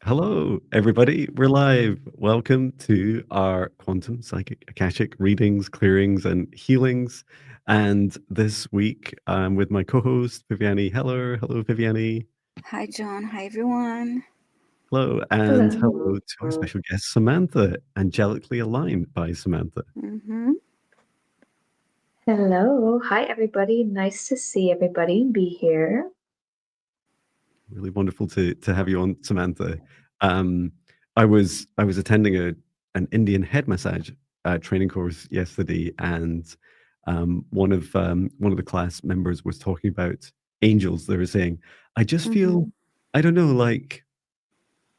Hello, everybody. We're live. Welcome to our quantum psychic Akashic readings, clearings, and healings. And this week, I'm with my co-host Viviane. Hello, Viviane. Hi, John. Hi, everyone. Hello, and Hello. hello to our special guest Samantha, angelically aligned by Samantha. Mm-hmm. Hello. Hi, everybody. Nice to see everybody and be here. Really wonderful to have you on, Samantha. Um, I was attending an Indian head massage training course yesterday, and one of the class members was talking about angels. They were saying, "I just feel, Mm-hmm. I don't know, like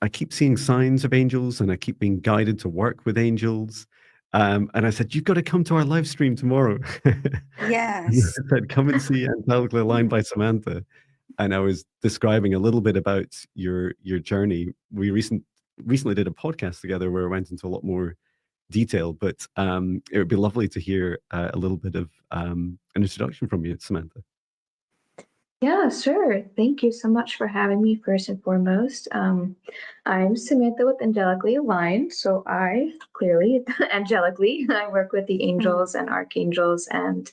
I keep seeing signs of angels, and I keep being guided to work with angels." And I said, "You've got to come to our live stream tomorrow." And Yes. I said, "Come and see Angelically Aligned by Samantha." And I was describing a little bit about your journey. We recently did a podcast together where I went into a lot more detail, but it would be lovely to hear a little bit of an introduction from you, Samantha. Yeah, sure. Thank you so much for having me, first and foremost. I'm Samantha with Angelically Aligned. So I clearly, angelically, I work with the Mm. angels and archangels, and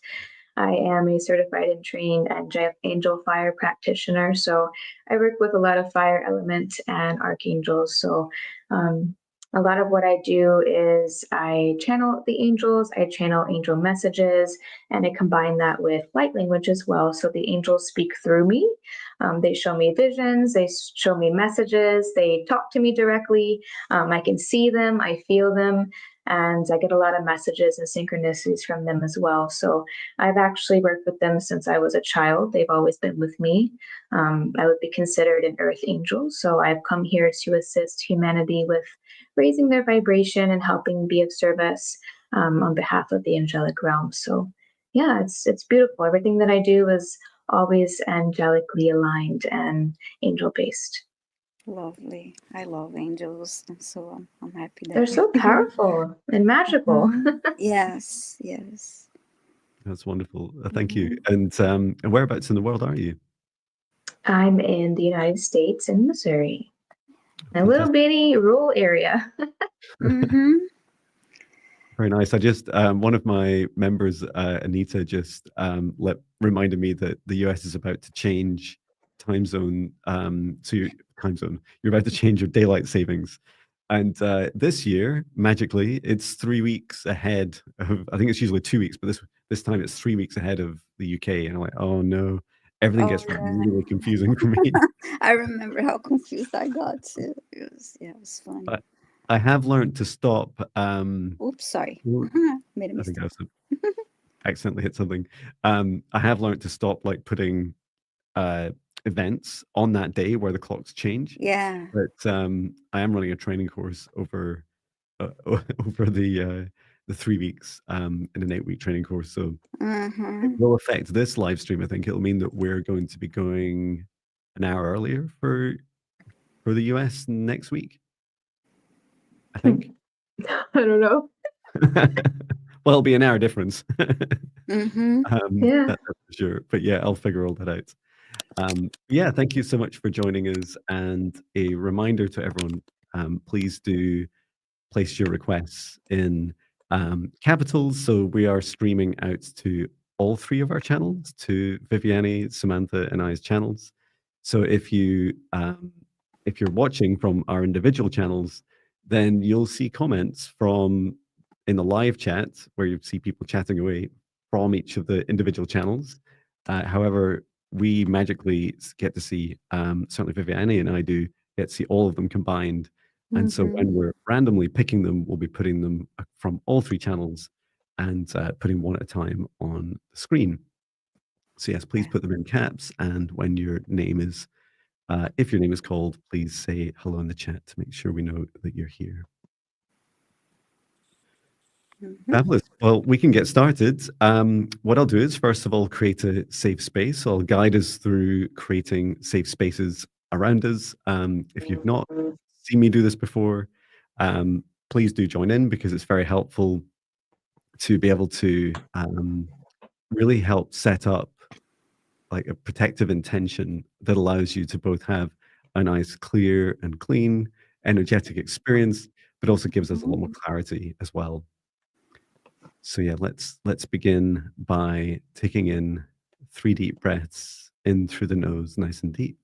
I am a certified and trained angel fire practitioner. So I work with a lot of fire element and archangels. So um, a lot of what I do is I channel the angels, I channel angel messages, and I combine that with light language as well. So the angels speak through me. They show me visions, they show me messages, they talk to me directly. I can see them, I feel them, and I get a lot of messages and synchronicities from them as well. So I've actually worked with them since I was a child. They've always been with me. I would be considered an earth angel. So I've come here to assist humanity with raising their vibration and helping be of service on behalf of the angelic realm. So yeah, it's beautiful. Everything that I do is always angelically aligned and angel based. Lovely. I love angels, and so I'm happy that They're you're so here. powerful and magical. Mm-hmm. Yes, yes. That's wonderful. Thank you. Mm-hmm. And whereabouts in the world are you? I'm in the United States in Missouri, a little Fantastic. bitty rural area. Mm-hmm. Very nice. I just one of my members, Anita, just reminded me that the US is about to change time zone. Time zone. You're about to change your daylight savings, and this year, magically, it's 3 weeks ahead of. I think it's usually 2 weeks, but this time it's 3 weeks ahead of the UK. And I'm like, oh no, everything Oh, gets yeah. really confusing for me. I remember how confused I got too. It was funny. But I have learned to stop. Oops, sorry. Well, Made a I think mistake. I've accidentally hit something. I have learned to stop like putting uh, events on that day where the clocks change. Yeah. But I am running a training course over over the 3 weeks in an 8 week training course. So it Mm-hmm. will affect this live stream. I think it'll mean that we're going to be going an hour earlier for the US next week. I think. I don't know. Well, it'll be an hour difference. Mm-hmm. Yeah. That's for sure. But yeah, I'll figure all that out. Yeah, thank you so much for joining us. And a reminder to everyone, please do place your requests in capitals. So we are streaming out to all three of our channels, to Viviane, Samantha, and I's channels. So if you're watching from our individual channels, then you'll see comments from in the live chat where you see people chatting away from each of the individual channels. However, we magically get to see, certainly Viviane and I do get to see all of them combined. And so Mm-hmm. when we're randomly picking them, we'll be putting them from all three channels and putting one at a time on the screen. So yes, please put them in caps. And when your name is, if your name is called, please say hello in the chat to make sure we know that you're here. Mm-hmm. Fabulous. Well, we can get started. What I'll do is, first of all, create a safe space. So I'll guide us through creating safe spaces around us. If you've not seen me do this before, please do join in because it's very helpful to be able to really help set up like a protective intention that allows you to both have a nice, clear and clean energetic experience, but also gives us a lot more Mm. clarity as well. So yeah, let's begin by taking in 3 deep breaths in through the nose, nice and deep.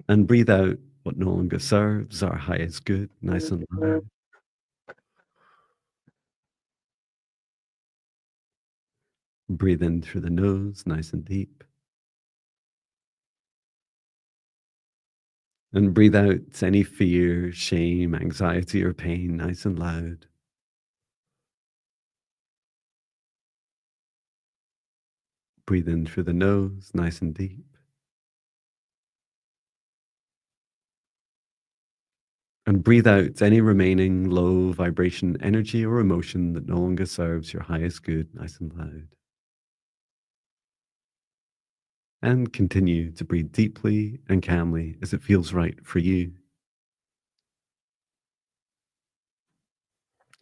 And breathe out what no longer serves our highest good, nice and loud. Breathe in through the nose, nice and deep. And breathe out any fear, shame, anxiety, or pain, nice and loud. Breathe in through the nose, nice and deep. And breathe out any remaining low vibration energy or emotion that no longer serves your highest good, nice and loud. And continue to breathe deeply and calmly as it feels right for you.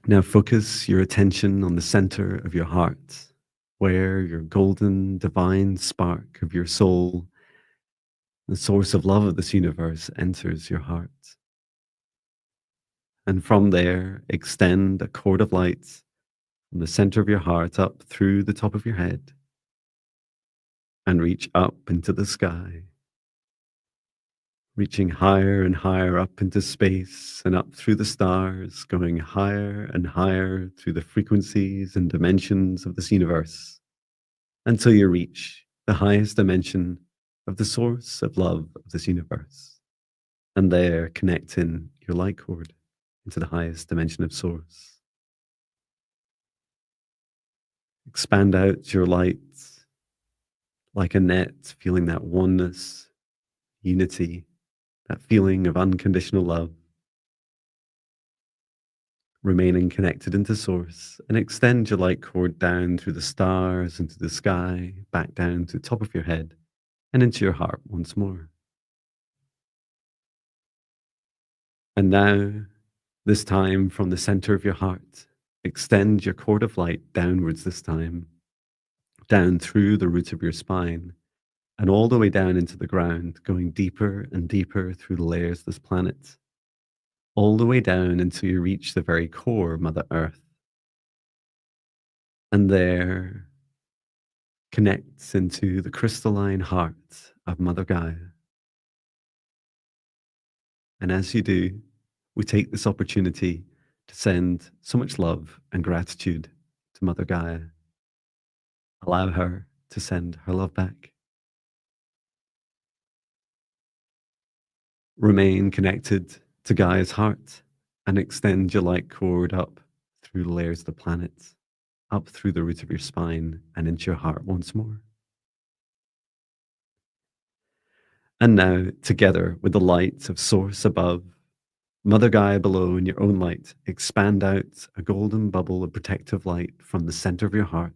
Now focus your attention on the center of your heart, where your golden divine spark of your soul, the source of love of this universe, enters your heart. And from there, extend a cord of light from the center of your heart up through the top of your head and reach up into the sky, reaching higher and higher up into space and up through the stars, going higher and higher through the frequencies and dimensions of this universe until you reach the highest dimension of the source of love of this universe. And there, connect in your light cord into the highest dimension of source. Expand out your light like a net, feeling that oneness, unity, that feeling of unconditional love, remaining connected into source, and extend your light cord down through the stars, into the sky, back down to the top of your head, and into your heart once more. And now, this time from the center of your heart, extend your cord of light downwards this time, down through the root of your spine, and all the way down into the ground, going deeper and deeper through the layers of this planet, all the way down until you reach the very core of Mother Earth. And there connects into the crystalline heart of Mother Gaia. And as you do, we take this opportunity to send so much love and gratitude to Mother Gaia. Allow her to send her love back. Remain connected to Gaia's heart and extend your light cord up through the layers of the planet, up through the root of your spine and into your heart once more. And now, together with the light of Source above, Mother Gaia below, in your own light, expand out a golden bubble of protective light from the center of your heart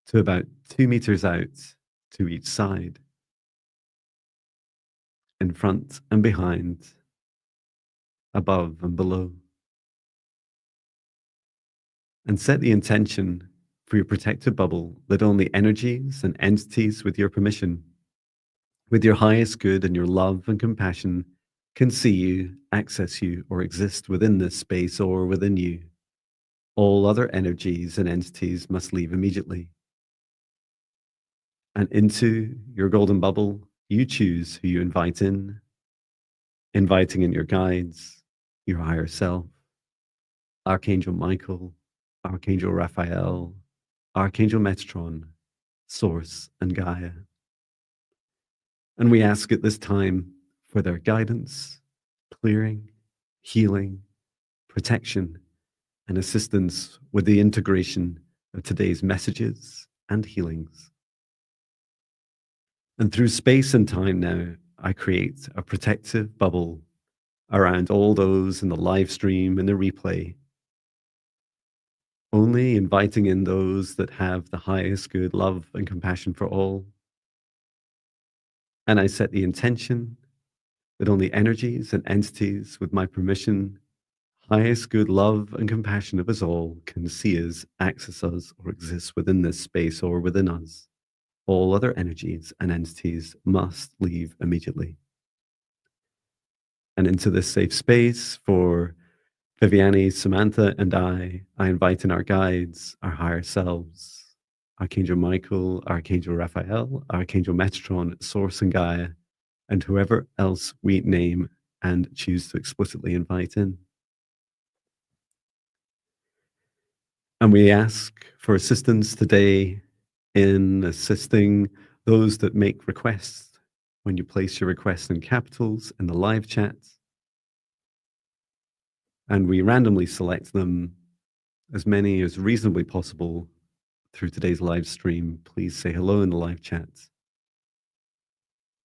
to about 2 meters out to each side, in front and behind, above and below. And set the intention for your protective bubble that only energies and entities with your permission, with your highest good and your love and compassion, can see you, access you, or exist within this space or within you. All other energies and entities must leave immediately. And into your golden bubble, you choose who you invite in, inviting in your guides, your higher self, Archangel Michael, Archangel Raphael, Archangel Metatron, Source, and Gaia. And we ask at this time for their guidance, clearing, healing, protection, and assistance with the integration of today's messages and healings. And through space and time now, I create a protective bubble around all those in the live stream and the replay, only inviting in those that have the highest good, love, and compassion for all. And I set the intention that only energies and entities with my permission, highest good, love, and compassion of us all can see us, access us, or exist within this space or within us. all other energies and entities must leave immediately. And into this safe space for Viviane, Samantha, and I invite in our guides, our higher selves, Archangel Michael, Archangel Raphael, Archangel Metatron, Source and Gaia, and whoever else we name and choose to explicitly invite in. And we ask for assistance today in assisting those that make requests. When you place your requests in capitals in the live chat, and we randomly select them, as many as reasonably possible through today's live stream, please say hello in the live chat.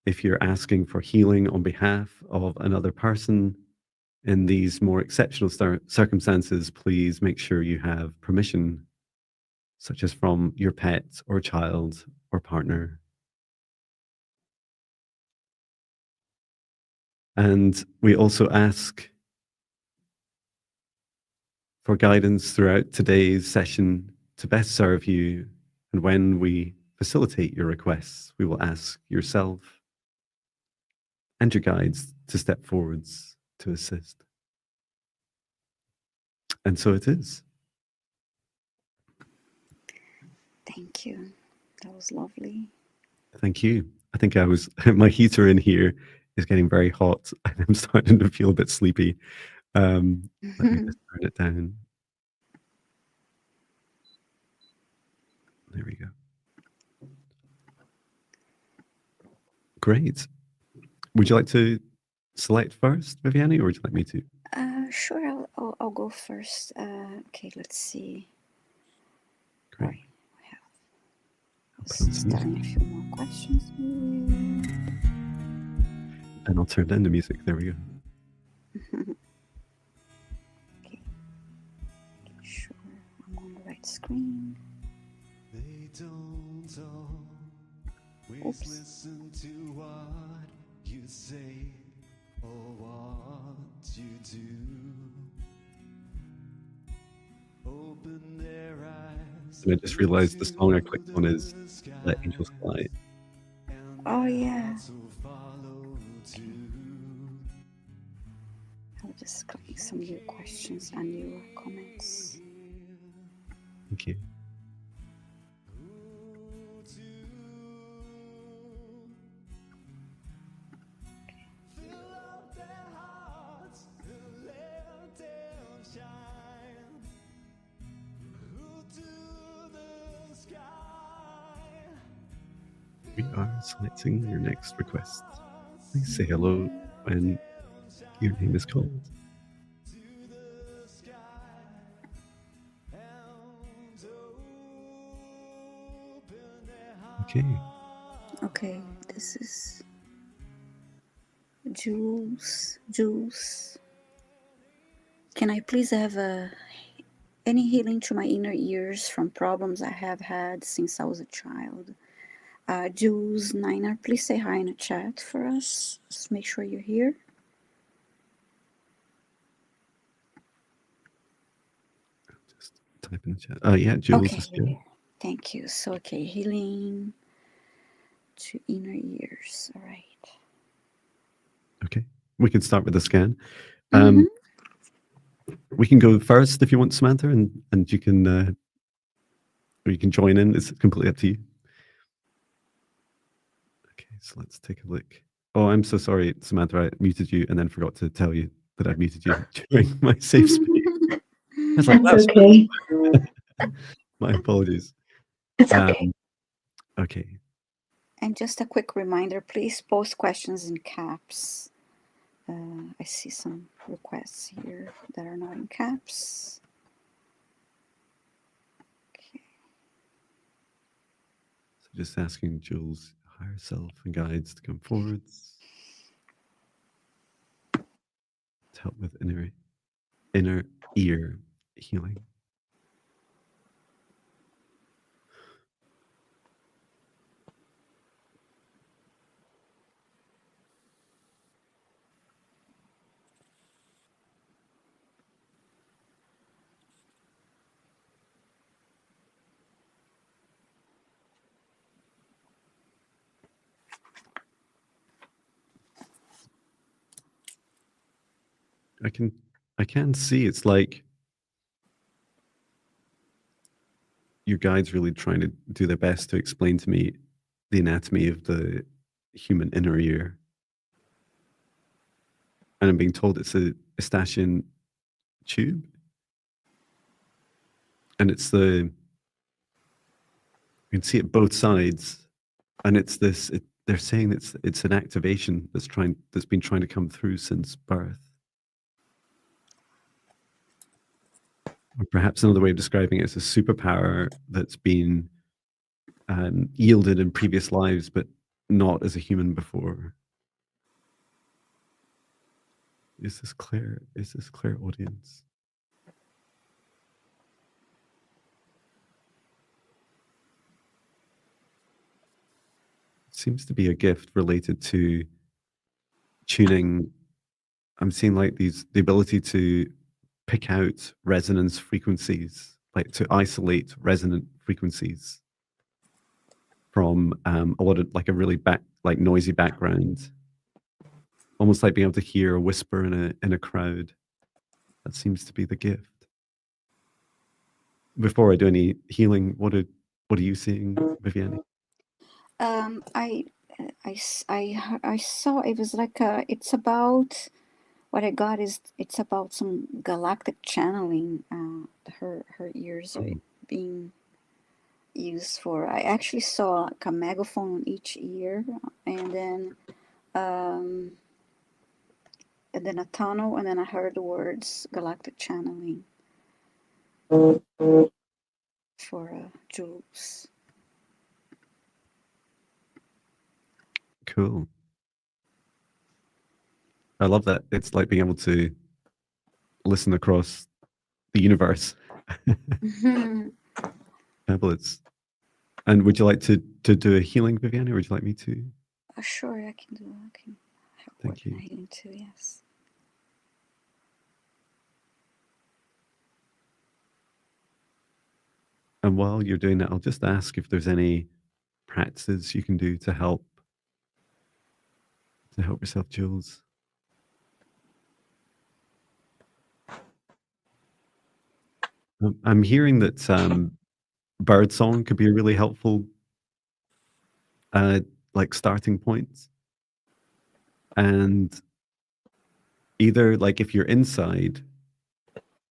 If you're asking for healing on behalf of another person in these more exceptional circumstances, please make sure you have permission, such as from your pet or child or partner. And we also ask for guidance throughout today's session to best serve you. And when we facilitate your requests, we will ask yourself and your guides to step forwards to assist. And so it is. Thank you. That was lovely. Thank you. I think my heater in here is getting very hot and I'm starting to feel a bit sleepy. Let me just turn it down. There we go. Great. Would you like to select first, Viviane, or would you like me to? Sure, I'll go first. Okay, let's see. Great. Right, I'll start a few more questions. And I'll turn down the music. There we go. Okay. Sure, I'm on the right screen. Oops. Listen to what you say or what you do. Open their eyes. And I just realized the song I clicked on is Let Angels Fly. Oh, yeah. I'll just click some new questions and your comments. Thank you. We are selecting your next request. Please say hello when your name is called. Okay. Okay, this is Jules. Can I please have any healing to my inner ears from problems I have had since I was a child? Jules Niner, please say hi in the chat for us. Just make sure you're here. Just type in the chat. Yeah, Jules Okay, is here. thank you. So, okay, healing to inner ears. All right. Okay, we can start with the scan. Mm-hmm. We can go first if you want, Samantha, and you can join in. It's completely up to you. Okay, so let's take a look. Oh, I'm so sorry, Samantha. I muted you and then forgot to tell you that I muted you during my safe space. That's okay. My apologies. It's okay. Okay. And just a quick reminder, please post questions in caps. I see some requests here that are not in caps. Okay. So just asking Jules' higher self and guides to come forwards to help with inner ear healing. I can see it's like your guide's really trying to do their best to explain to me the anatomy of the human inner ear. And I'm being told it's a Eustachian tube. And it's you can see it both sides. And it's they're saying it's an activation that's been trying to come through since birth. Or perhaps another way of describing it is a superpower that's been yielded in previous lives, but not as a human before. Is this clear? Is this clear, audience? It seems to be a gift related to tuning. I'm seeing like the ability to pick out resonance frequencies, like to isolate resonant frequencies from a lot of like a really noisy background, almost like being able to hear a whisper in a crowd. That seems to be the gift. Before I do any healing, what are you seeing, Viviane? I saw it was like it's about what I got is it's about some galactic channeling. Her ears are being used for. I actually saw like a megaphone on each ear, and then a tunnel, and then I heard the words galactic channeling for Jules. Cool. I love that. It's like being able to listen across the universe. Fabulous. And would you like to do a healing, Viviane, or would you like me to? Sure, I can do. I can help Thank with you. healing too. Yes. And while you're doing that, I'll just ask if there's any practices you can do to help yourself, Jules. I'm hearing that bird song could be a really helpful like starting point. And either like if you're inside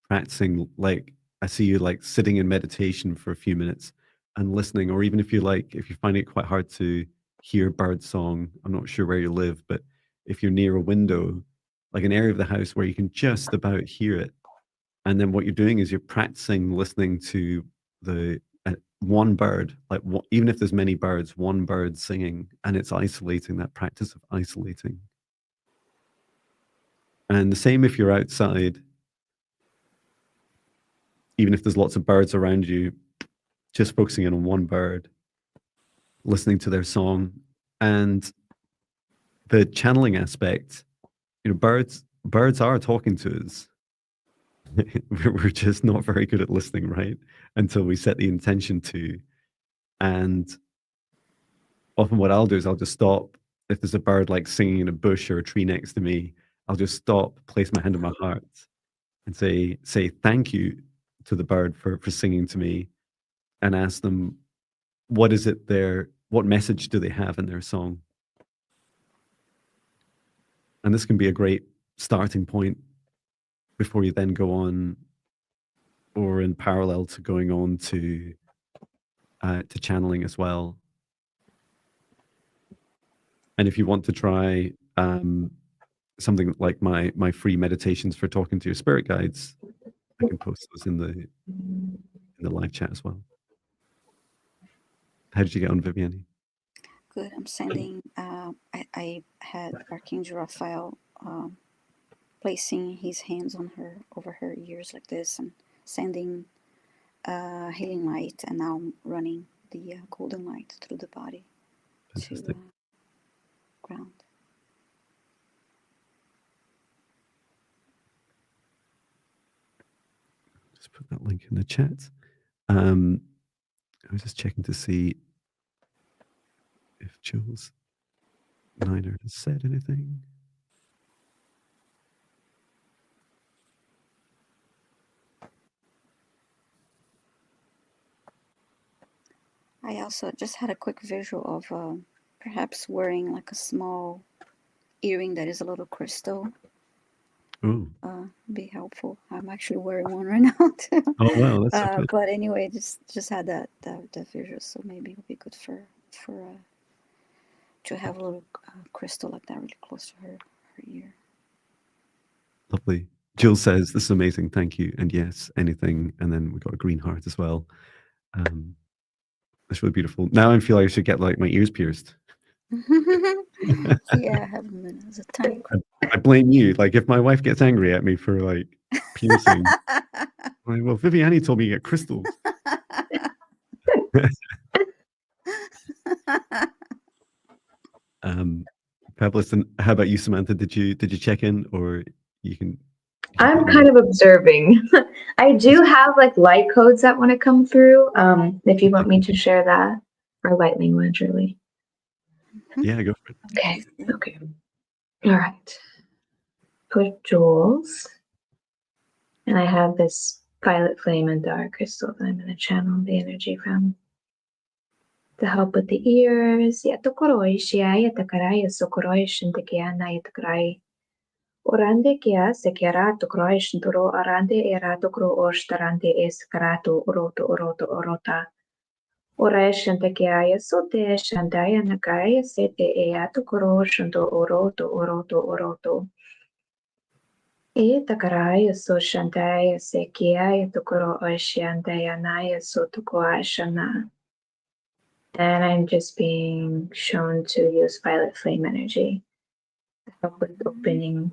practicing, like I see you like sitting in meditation for a few minutes and listening, or even if you find it quite hard to hear bird song, I'm not sure where you live, but if you're near a window, like an area of the house where you can just about hear it, and then what you're doing is you're practicing listening to the one bird, like even if there's many birds, one bird singing, and it's isolating, that practice of isolating. And the same if you're outside, even if there's lots of birds around you, just focusing in on one bird, listening to their song. And the channeling aspect, birds are talking to us. We're just not very good at listening, right? Until we set the intention to. And often what I'll do is I'll just stop. If there's a bird like singing in a bush or a tree next to me, I'll just stop, place my hand on my heart, and say thank you to the bird for singing to me, and ask them, what message do they have in their song? And this can be a great starting point before you then go on, or in parallel to going on to channeling as well. And if you want to try something like my free meditations for talking to your spirit guides, I can post those in the live chat as well. How did you get on, Viviane? Good. I'm sending. I had Archangel Raphael placing his hands over her ears like this, and sending healing light, and now I'm running the golden light through the body. Fantastic. To ground. Just put that link in the chat. I was just checking to see if Jules Niner has said anything. I also just had a quick visual of perhaps wearing like a small earring that is a little crystal. Ooh. Be helpful. I'm actually wearing one right now too. Oh wow, that's so cool. But anyway, just had that visual, so maybe it would be good for to have a little crystal like that really close to her ear. Lovely. Jill says, this is amazing, thank you. And yes, anything. And then we got a green heart as well. That's really beautiful. Now I feel like I should get like my ears pierced. Yeah, I have them in as a tiny. I blame you. Like if my wife gets angry at me for like piercing, I'm like, well, Viviane told me to get crystals. Fabulous. And how about you, Samantha? Did you check in, or you can? I'm kind of observing. I do have like light codes that want to come through. If you want me to share that, or light language, really. Yeah, go for it. Okay. Okay. All right. Put jewels, and I have this violet flame and dark crystal that I'm going to channel the energy from to help with the ears. Yatakoroi shia yatakarai sokoroi shintakiana yatakarai. Orande kia sekerato croishntoro arande erato cro oshtarande escarato oroto oroto orota. Oreshante kia sote shandaya nakaya sete eato croshanto oroto oroto oroto. E takaraya so shandaya sekia to cro oshandaya naya sotukoashana. And I'm just being shown to use violet flame energy to help with opening.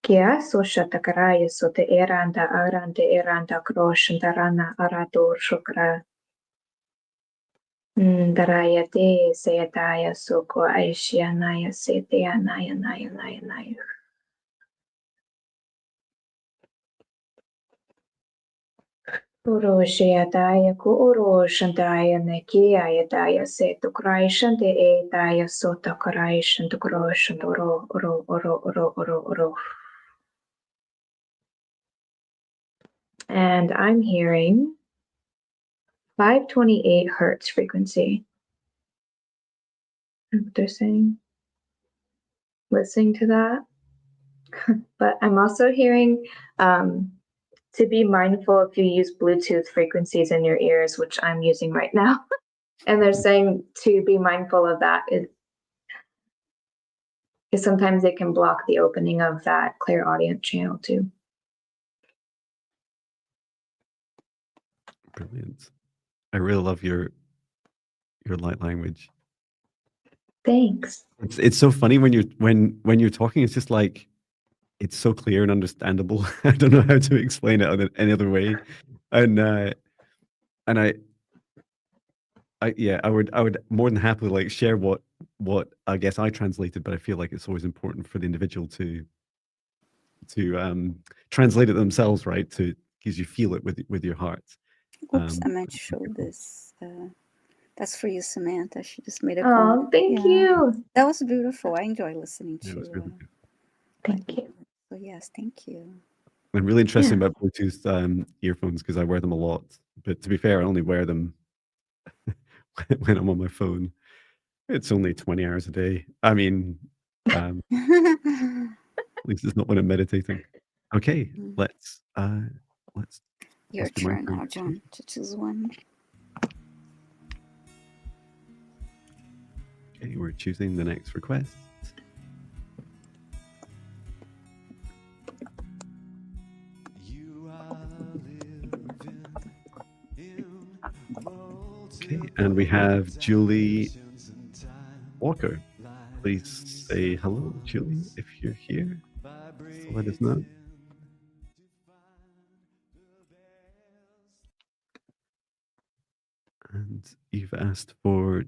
Kia so shatakaraya so te eranda arante eranda kroshantarana arator shukra. Daraya te sayataya soko aishianaya setea naya naya naya naya. Uro shayataya ku uro shantaya nekia yataya se to kraishante etaya so to kraishant kroshantoro oro oro oro oro oro. And I'm hearing 528 hertz frequency. What they're saying. Listening to that. But I'm also hearing to be mindful if you use Bluetooth frequencies in your ears, which I'm using right now. And they're saying to be mindful of that because sometimes they can block the opening of that clairaudient channel too. Brilliant. I really love your light language. Thanks. It's so funny when you're talking. It's just like it's so clear and understandable. I don't know how to explain it any other way. And I would more than happily like share what I guess I translated, but I feel like it's always important for the individual to translate it themselves, right? Because you feel it with your heart. Oops, I meant to show this. That's for you, Samantha. She just made a Oh, comment. thank you. That was beautiful. I enjoy listening to. It was really good. Thank you. So yes, thank you. I'm really interested about Bluetooth earphones because I wear them a lot. But to be fair, I only wear them when I'm on my phone. It's only 20 hours a day. I mean, at least it's not when I'm meditating. Okay, let's. Your turn now, John, to choose one. Okay, we're choosing the next request. Okay, and we have Julie Walker. Please say hello, Julie, if you're here. So let us know. And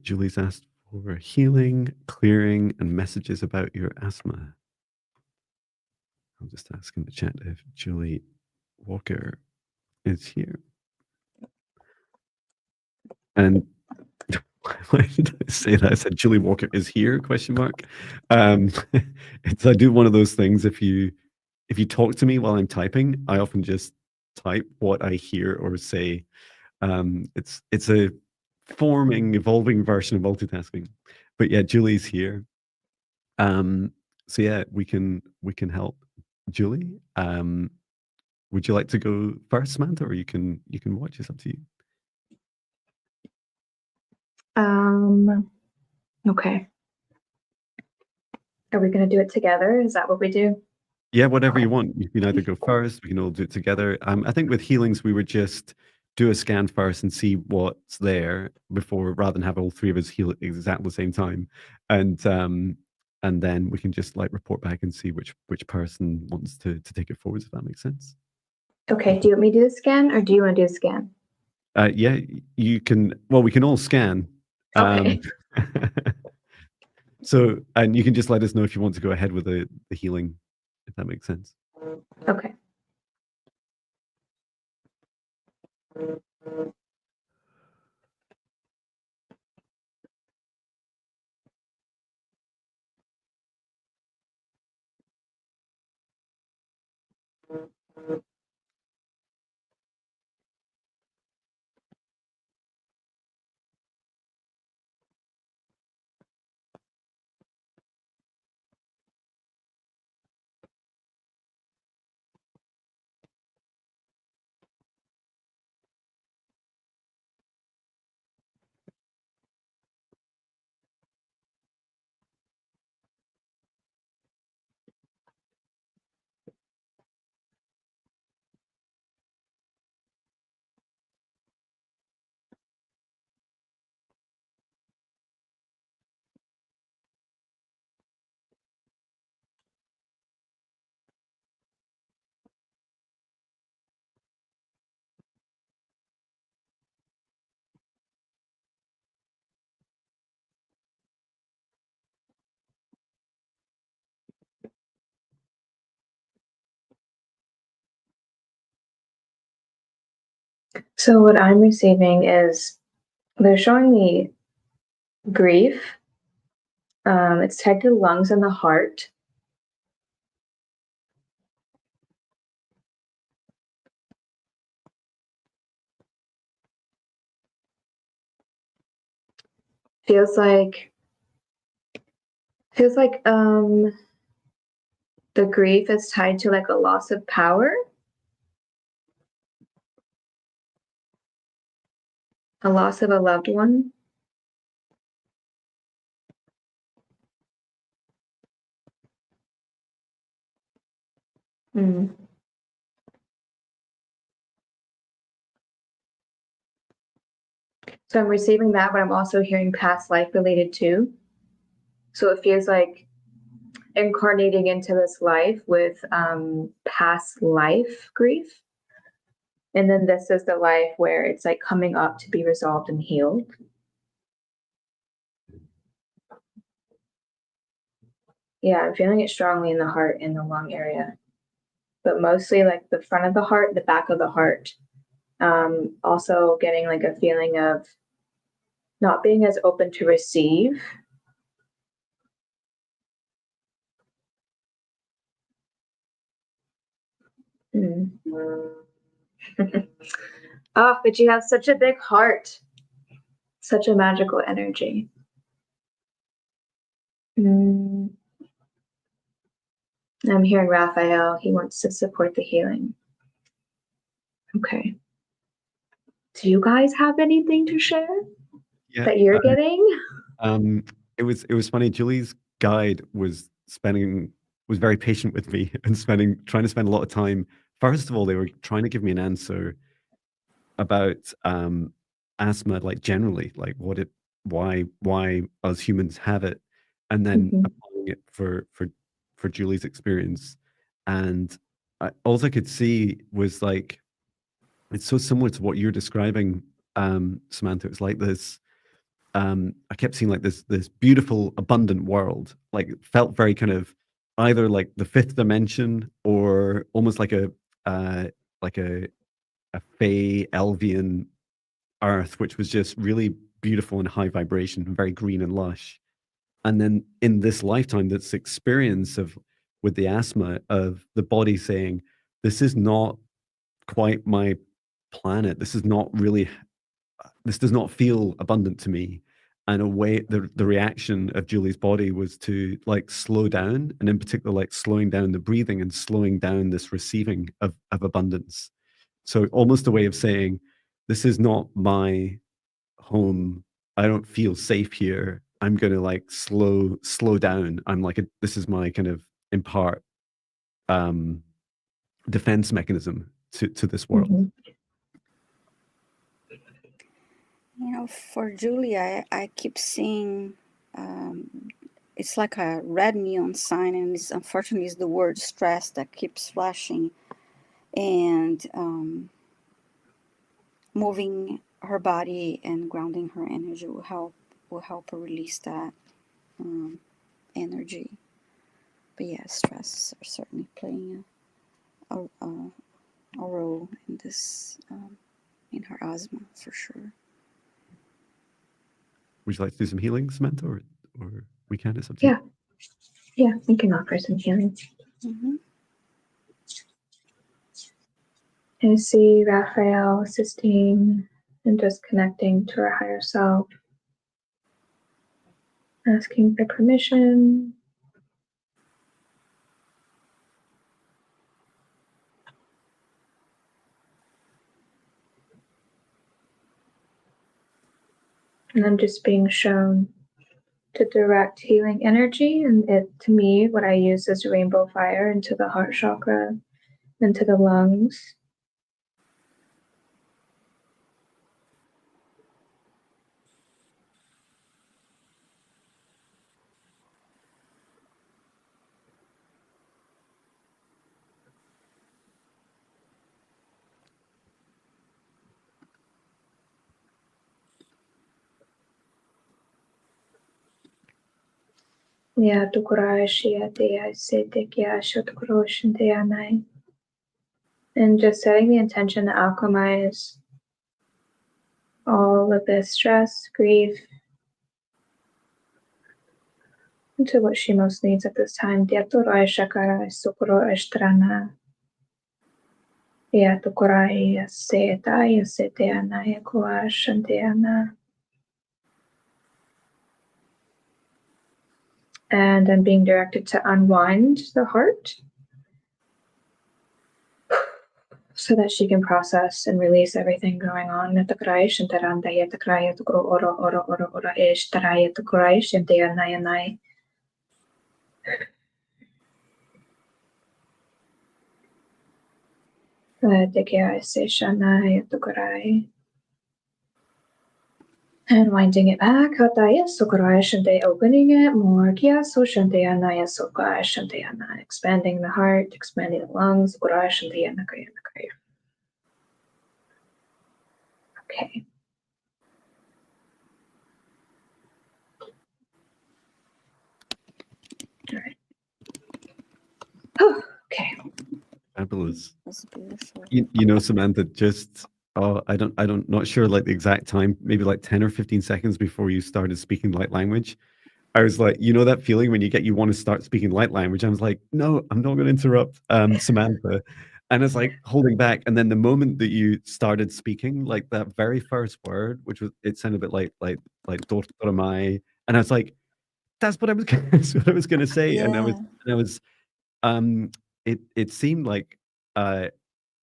Julie's asked for healing, clearing, and messages about your asthma. I'll just ask in the chat if Julie Walker is here. And why did I say that? I said Julie Walker is here, question mark. I do one of those things. If you talk to me while I'm typing, I often just type what I hear or say. It's a forming, evolving version of multitasking. But yeah, Julie's here. So yeah, we can help. Julie, would you like to go first, Samantha, or you can watch? It's up to you. Okay. Are we going to do it together? Is that what we do? Yeah, whatever you want. You can either go first. We can all do it together. I think with healings, we would just do a scan first and see what's there before, rather than have all three of us heal at exactly the same time, and then we can just like report back and see which person wants to take it forward. If that makes sense. Okay. Do you want me to do the scan, or do you want to do a scan? Yeah, you can. Well, we can all scan. Okay. So, and you can just let us know if you want to go ahead with the healing, if that makes sense. Okay. So what I'm receiving is they're showing me grief. It's tied to the lungs and the heart. Feels like the grief is tied to like a loss of power, a loss of a loved one. Mm. So I'm receiving that, but I'm also hearing past life related too. So it feels like incarnating into this life with past life grief. And then this is the life where it's like coming up to be resolved and healed. Yeah, I'm feeling it strongly in the heart and the lung area, but mostly like the front of the heart, the back of the heart. Also getting like a feeling of not being as open to receive. Mm. Oh, but you have such a big heart, such a magical energy. Mm. I'm hearing Raphael. He wants to support the healing. Okay. Do you guys have anything to share that you're getting? It was funny. Julie's guide was very patient with me and trying to spend a lot of time. First of all, they were trying to give me an answer about asthma, like generally, like why us humans have it, and then applying it for Julie's experience. And all I could see was like, it's so similar to what you're describing, Samantha. It's like this. I kept seeing like this beautiful, abundant world. Like it felt very kind of either like the fifth dimension or almost like a fey Elvian earth, which was just really beautiful and high vibration and very green and lush. And then in this lifetime, this experience with the asthma of the body saying, this is not quite my planet. This is not really this does not feel abundant to me. And a way, the reaction of Julie's body was to like slow down, and in particular, like slowing down the breathing and slowing down this receiving of abundance. So almost a way of saying, this is not my home. I don't feel safe here. I'm going to like slow down. I'm like, this is my kind of, in part, defense mechanism to this world. Mm-hmm. You know, for Julie, I keep seeing, it's like a red neon sign, and it's, unfortunately, it's the word stress that keeps flashing, and moving her body and grounding her energy will help her release that energy. But yeah, stress are certainly playing a role in this, in her asthma, for sure. Would you like to do some healing, Samantha, or we can? It's up to you. Yeah, we can offer some healing. Mm-hmm. I see Raphael assisting and just connecting to our higher self, asking for permission. And I'm just being shown to direct healing energy, and to me, what I use is rainbow fire into the heart chakra, into the lungs. And just setting the intention to alchemize all of this stress, grief, into what she most needs at this time. And I'm being directed to unwind the heart so that she can process and release everything going on. And winding it back, opening it more, expanding the heart, expanding the lungs. Okay. All right. Oh, okay. Fabulous. That's beautiful. You know, Samantha, just not sure like the exact time, maybe like 10 or 15 seconds before you started speaking light language, I was like, you know that feeling when you want to start speaking light language? I was like, no, I'm not going to interrupt Samantha. And it's like holding back. And then the moment that you started speaking, like that very first word, which was, it sounded a bit like Dortoramai. And I was like, that's what I was going to say. Yeah. And I was, it seemed like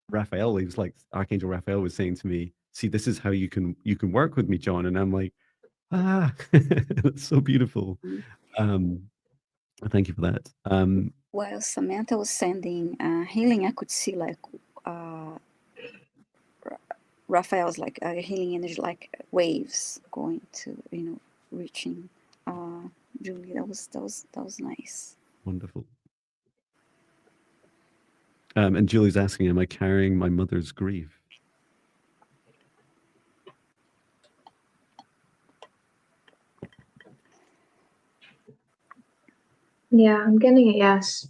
Raphael, he was like, Archangel Raphael was saying to me, see, this is how you can work with me, John. And I'm like, that's so beautiful. Thank you for that. While Samantha was sending healing, I could see like Raphael's like healing energy, like waves going to, reaching Julie. That was nice. Wonderful. And Julie's asking, am I carrying my mother's grief? Yeah, I'm getting a yes.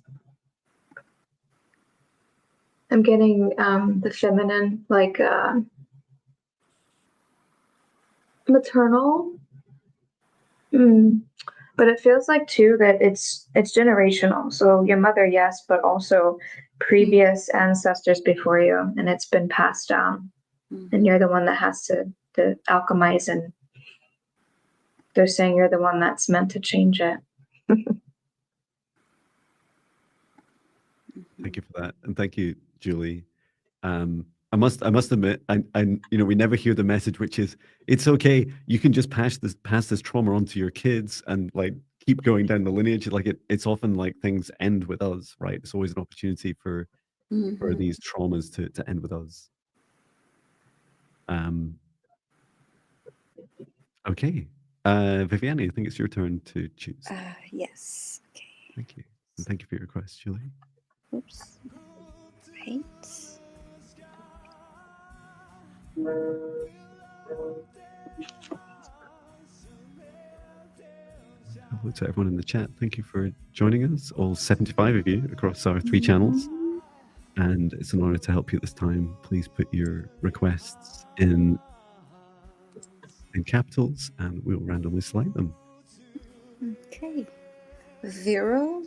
I'm getting the feminine, like maternal. But it feels like too that it's generational. So your mother, yes, but also previous ancestors before you, and it's been passed down. And you're the one that has to to alchemize, and they're saying you're the one that's meant to change it. Thank you for that, and thank you, Julie. I must admit, we never hear the message, which is it's okay. You can just pass this trauma on to your kids and like keep going down the lineage. Like it's often like things end with us, right? It's always an opportunity for these traumas to end with us. Okay, Viviane, I think it's your turn to choose. Yes. Okay. Thank you, and thank you for your request, Julie. Oops. Right. Hello to everyone in the chat. Thank you for joining us, all 75 of you across our 3 channels. And it's an honor to help you at this time. Please put your requests in capitals and we'll randomly select them. Okay. Vero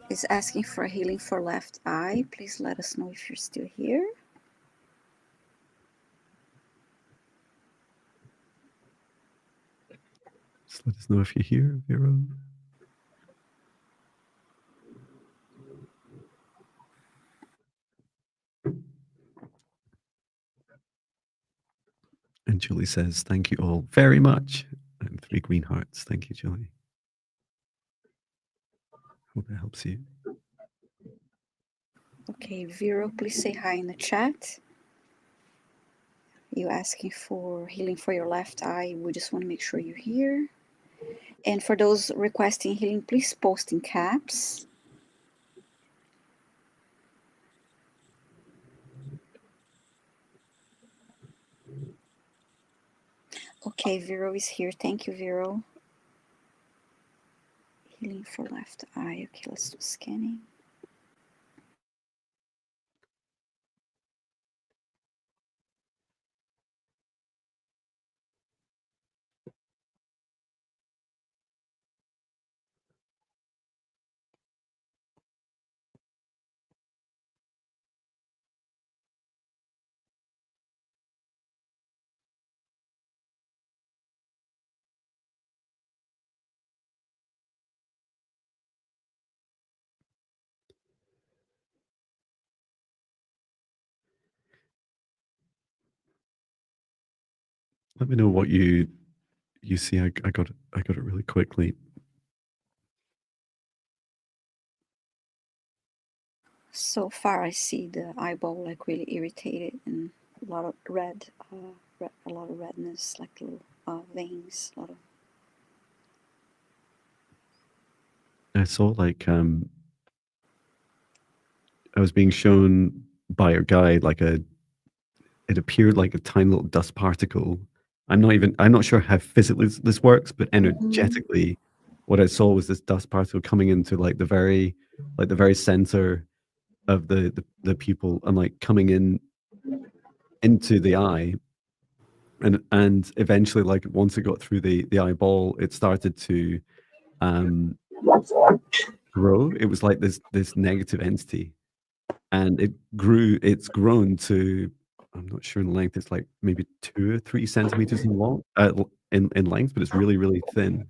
is asking for healing for left eye. Please let us know if you're still here. Just let us know if you're here, Vero. And Julie says, thank you all very much. And 3 green hearts. Thank you, Julie. Hope it helps you. Okay, Vero, please say hi in the chat. You asking for healing for your left eye. We just want to make sure you're here. And for those requesting healing, please post in caps. Okay, Vero is here. Thank you, Vero. Healing for left eye. Okay, let's do scanning. Let me know what you see. I got it really quickly. So far, I see the eyeball like really irritated and a lot of red, a lot of redness, like little veins. A lot of. I saw like I was being shown by a guide like it appeared like a tiny little dust particle. I'm not sure how physically this works, but energetically, what I saw was this dust particle coming into like the very center of the pupil and like coming into the eye, and eventually, like once it got through the eyeball, it started to grow. It was like this negative entity, and it's grown to, I'm not sure in length, it's like maybe 2 or 3 centimeters in long in length, but it's really, really thin.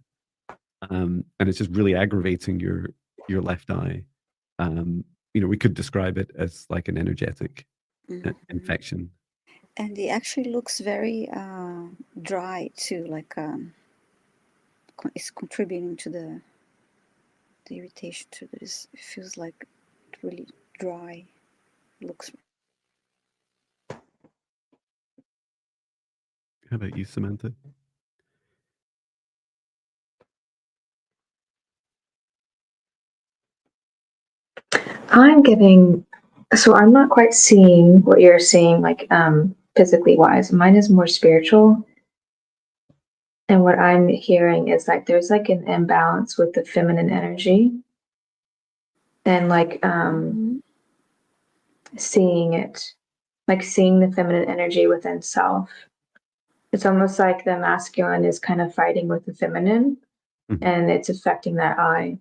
And it's just really aggravating your left eye. We could describe it as like an energetic infection. And it actually looks very dry too, like it's contributing to the irritation to this. It feels like really dry. Looks. How about you, Samantha? So I'm not quite seeing what you're seeing, like physically wise. Mine is more spiritual. And what I'm hearing is like there's like an imbalance with the feminine energy. And like seeing it, like seeing the feminine energy within self. It's almost like the masculine is kind of fighting with the feminine, and it's affecting that eye,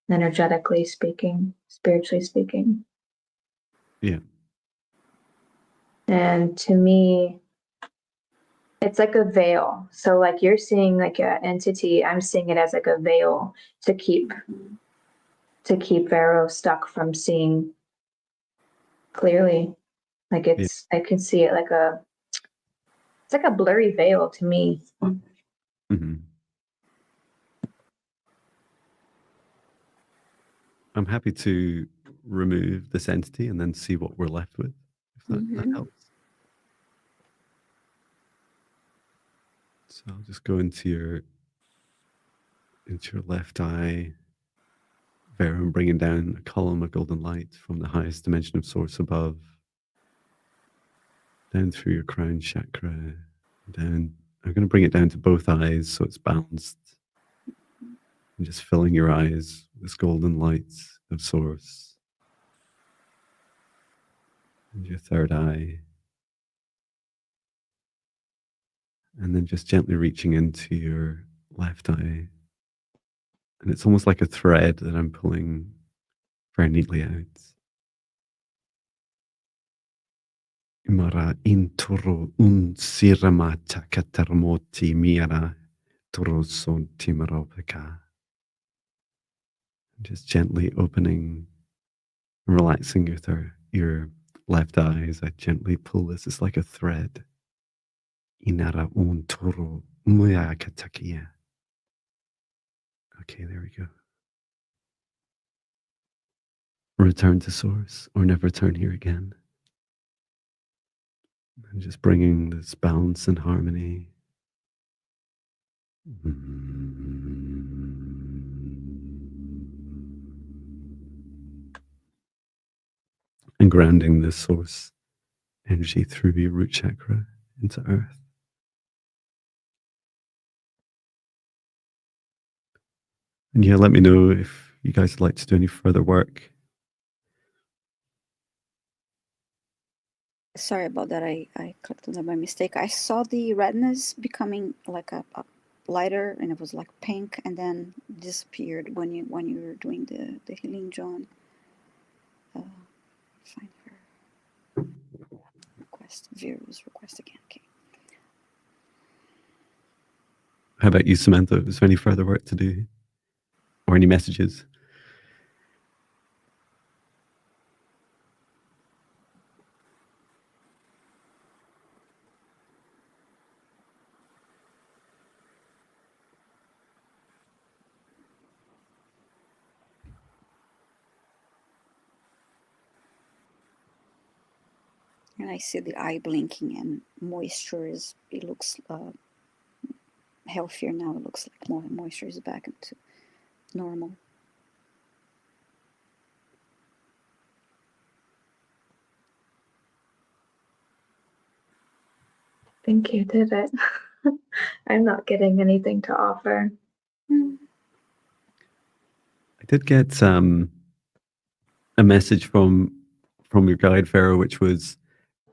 energetically speaking, spiritually speaking. Yeah. And to me, It's like a veil. So like you're seeing like an entity, I'm seeing it as like a veil to keep Vero stuck from seeing clearly. Like Yeah. I can see it like it's like a blurry veil to me. Hmm. I'm happy to remove this entity and then see what we're left with, if that helps. So I'll just go into your left eye, Vera, and bringing down a column of golden light from the highest dimension of source above, down through your crown chakra, down. I'm going to bring it down to both eyes so it's balanced, and just filling your eyes with this golden light of source. And your third eye. And then just gently reaching into your left eye. And it's almost like a thread that I'm pulling very neatly out. Imara intoro un siramata katarmoti miara toroson timaropeka. Just gently opening, relaxing your left eye as I gently pull this. It's like a thread. Inara un toro muya katakia. Okay, there we go. Return to source or never return here again. And just bringing this balance and harmony. And grounding this source energy through your root chakra into earth. And yeah, let me know if you guys would like to do any further work. Sorry about that. I clicked on that by mistake. I saw the redness becoming like a lighter, and it was like pink, and then disappeared when you were doing the healing, John. Find her request. Vero's request again. Okay. How about you, Samantha? Is there any further work to do? Or any messages? And I see the eye blinking, and moisture is, it looks healthier now. It looks like more moisture is back into normal. Thank you, did it. I'm not getting anything to offer. Mm. I did get a message from your guide, Pharaoh, which was,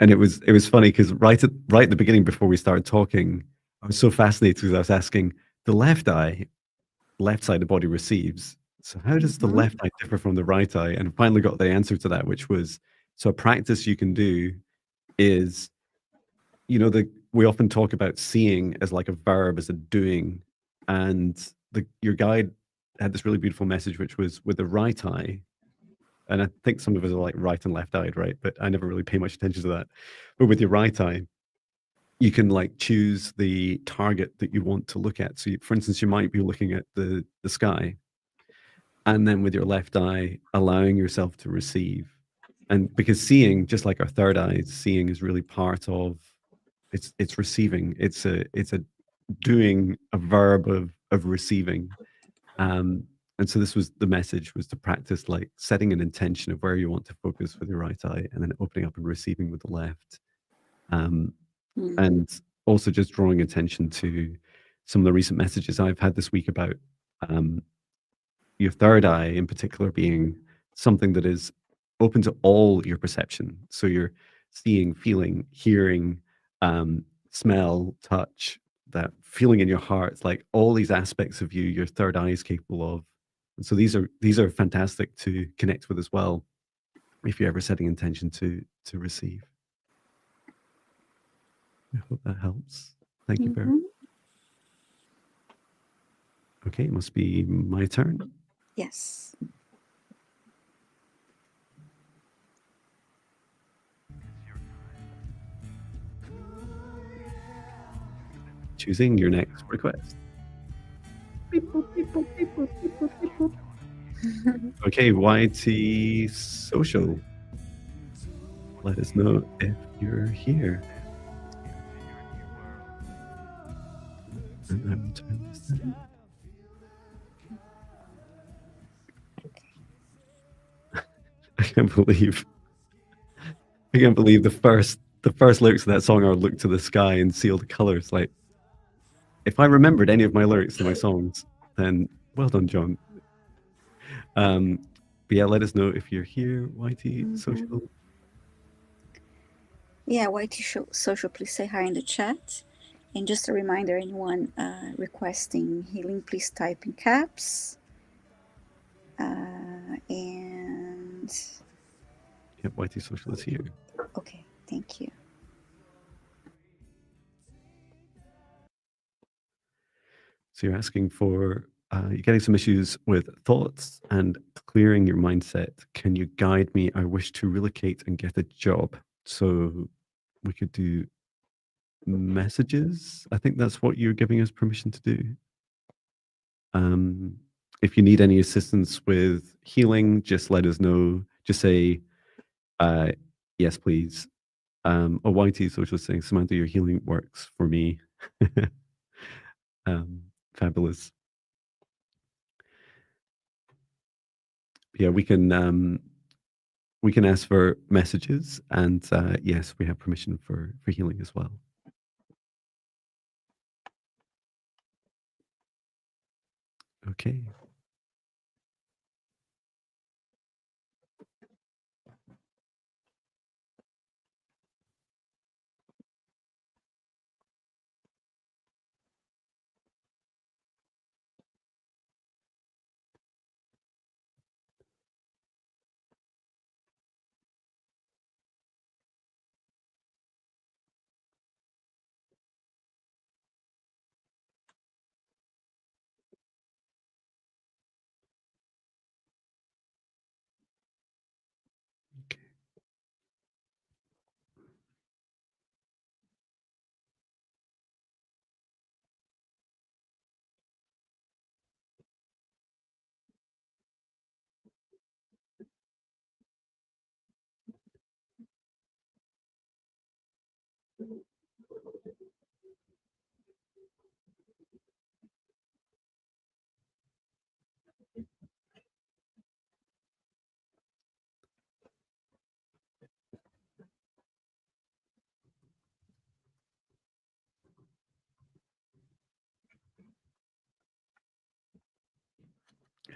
and it was funny because right at the beginning before we started talking, I was so fascinated because I was asking, the left eye, left side of the body receives. So how does the left eye differ from the right eye? And finally got the answer to that, which was, so a practice you can do is, you know, we often talk about seeing as like a verb, as a doing, and your guide had this really beautiful message, which was with the right eye. And I think some of us are like right and left eyed, right? But I never really pay much attention to that. But with your right eye, you can like choose the target that you want to look at. So for instance, you might be looking at the sky, and then with your left eye, allowing yourself to receive. And because seeing, just like our third eye, seeing is really part of, it's receiving. It's a doing, a verb of receiving. And so this was the message, was to practice like setting an intention of where you want to focus with your right eye, and then opening up and receiving with the left. And also just drawing attention to some of the recent messages I've had this week about your third eye in particular being something that is open to all your perception. So you're seeing, feeling, hearing, smell, touch, that feeling in your heart. It's like all these aspects of you, your third eye is capable of. And so these are fantastic to connect with as well, if you're ever setting intention to receive. I hope that helps. Thank you very much. Okay, it must be my turn. Yes. Choosing your next request. Okay, YT Social. Let us know if you're here. And I will turn this down. I can't believe the first lyrics of that song are "Look to the sky and see all the colors." Like, if I remembered any of my lyrics to my songs, then well done, John. But yeah, let us know if you're here, YT Social. Yeah, Social, please say hi in the chat. And just a reminder, anyone requesting healing, please type in caps. And Yep, YT Social is here. okay, thank you. So you're asking for, you're getting some issues with thoughts and clearing your mindset. Can you guide me? I wish to relocate and get a job. So we could do messages. I think that's what you're giving us permission to do. If you need any assistance with healing, just let us know. Just say, yes, please. YT Social saying, Samantha, your healing works for me. Fabulous. Yeah, we can ask for messages, and yes, we have permission for healing as well. Okay.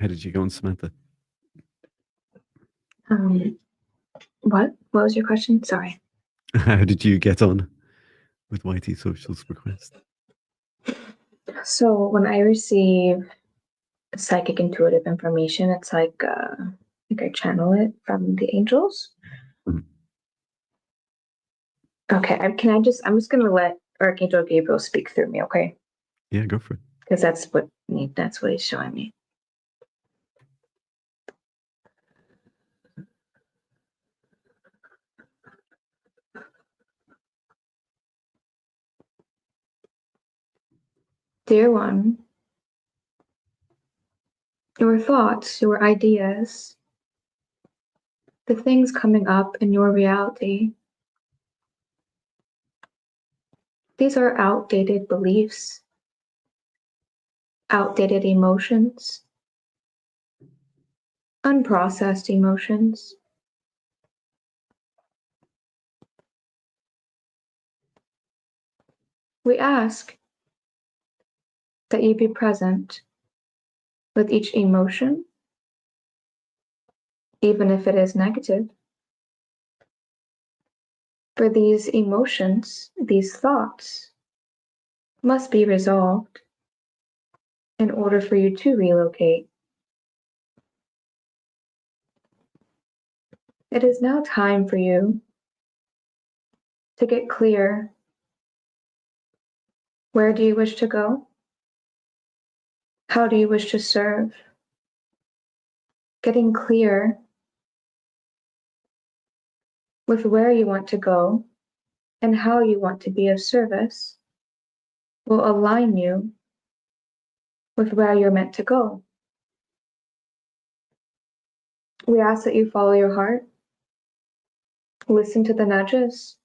How did you go on, Samantha? What was your question? Sorry. How did you get on with YT Social's request? So when I receive psychic intuitive information, it's like I channel it from the angels. Mhm. Okay, I'm just gonna let Archangel Gabriel speak through me, okay? Yeah, go for it. Because that's what he's showing me. Dear one, your thoughts, your ideas, the things coming up in your reality, these are outdated beliefs, outdated emotions, unprocessed emotions. We ask that you be present with each emotion, even if it is negative. For these emotions, these thoughts, must be resolved in order for you to relocate. It is now time for you to get clear Where do you wish to go? How do you wish to serve? Getting clear with where you want to go and how you want to be of service will align you with where you're meant to go. We ask that you follow your heart, listen to the nudges.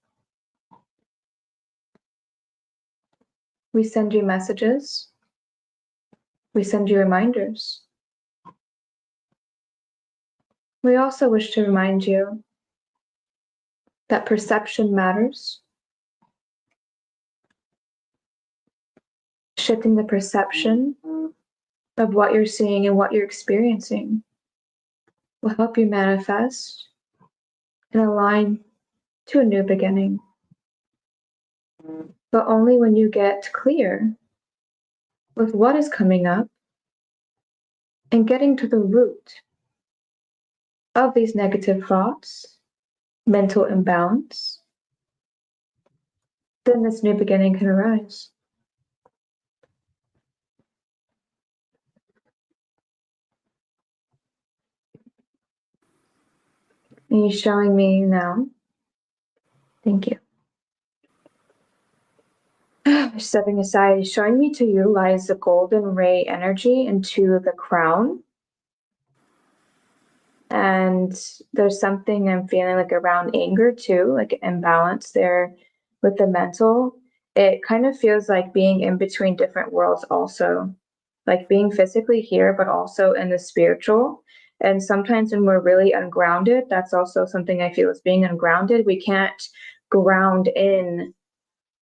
We send you messages. We send you reminders. We also wish to remind you that perception matters. Shifting the perception of what you're seeing and what you're experiencing will help you manifest and align to a new beginning. But only when you get clear with what is coming up and getting to the root of these negative thoughts, mental imbalance, then this new beginning can arise. Are you showing me now? Thank you. Stepping aside, showing me to utilize the golden ray energy into the crown. And there's something I'm feeling like around anger too, like imbalance there with the mental. It kind of feels like being in between different worlds also, like being physically here, but also in the spiritual. And sometimes when we're really ungrounded, that's also something I feel is being ungrounded. We can't ground in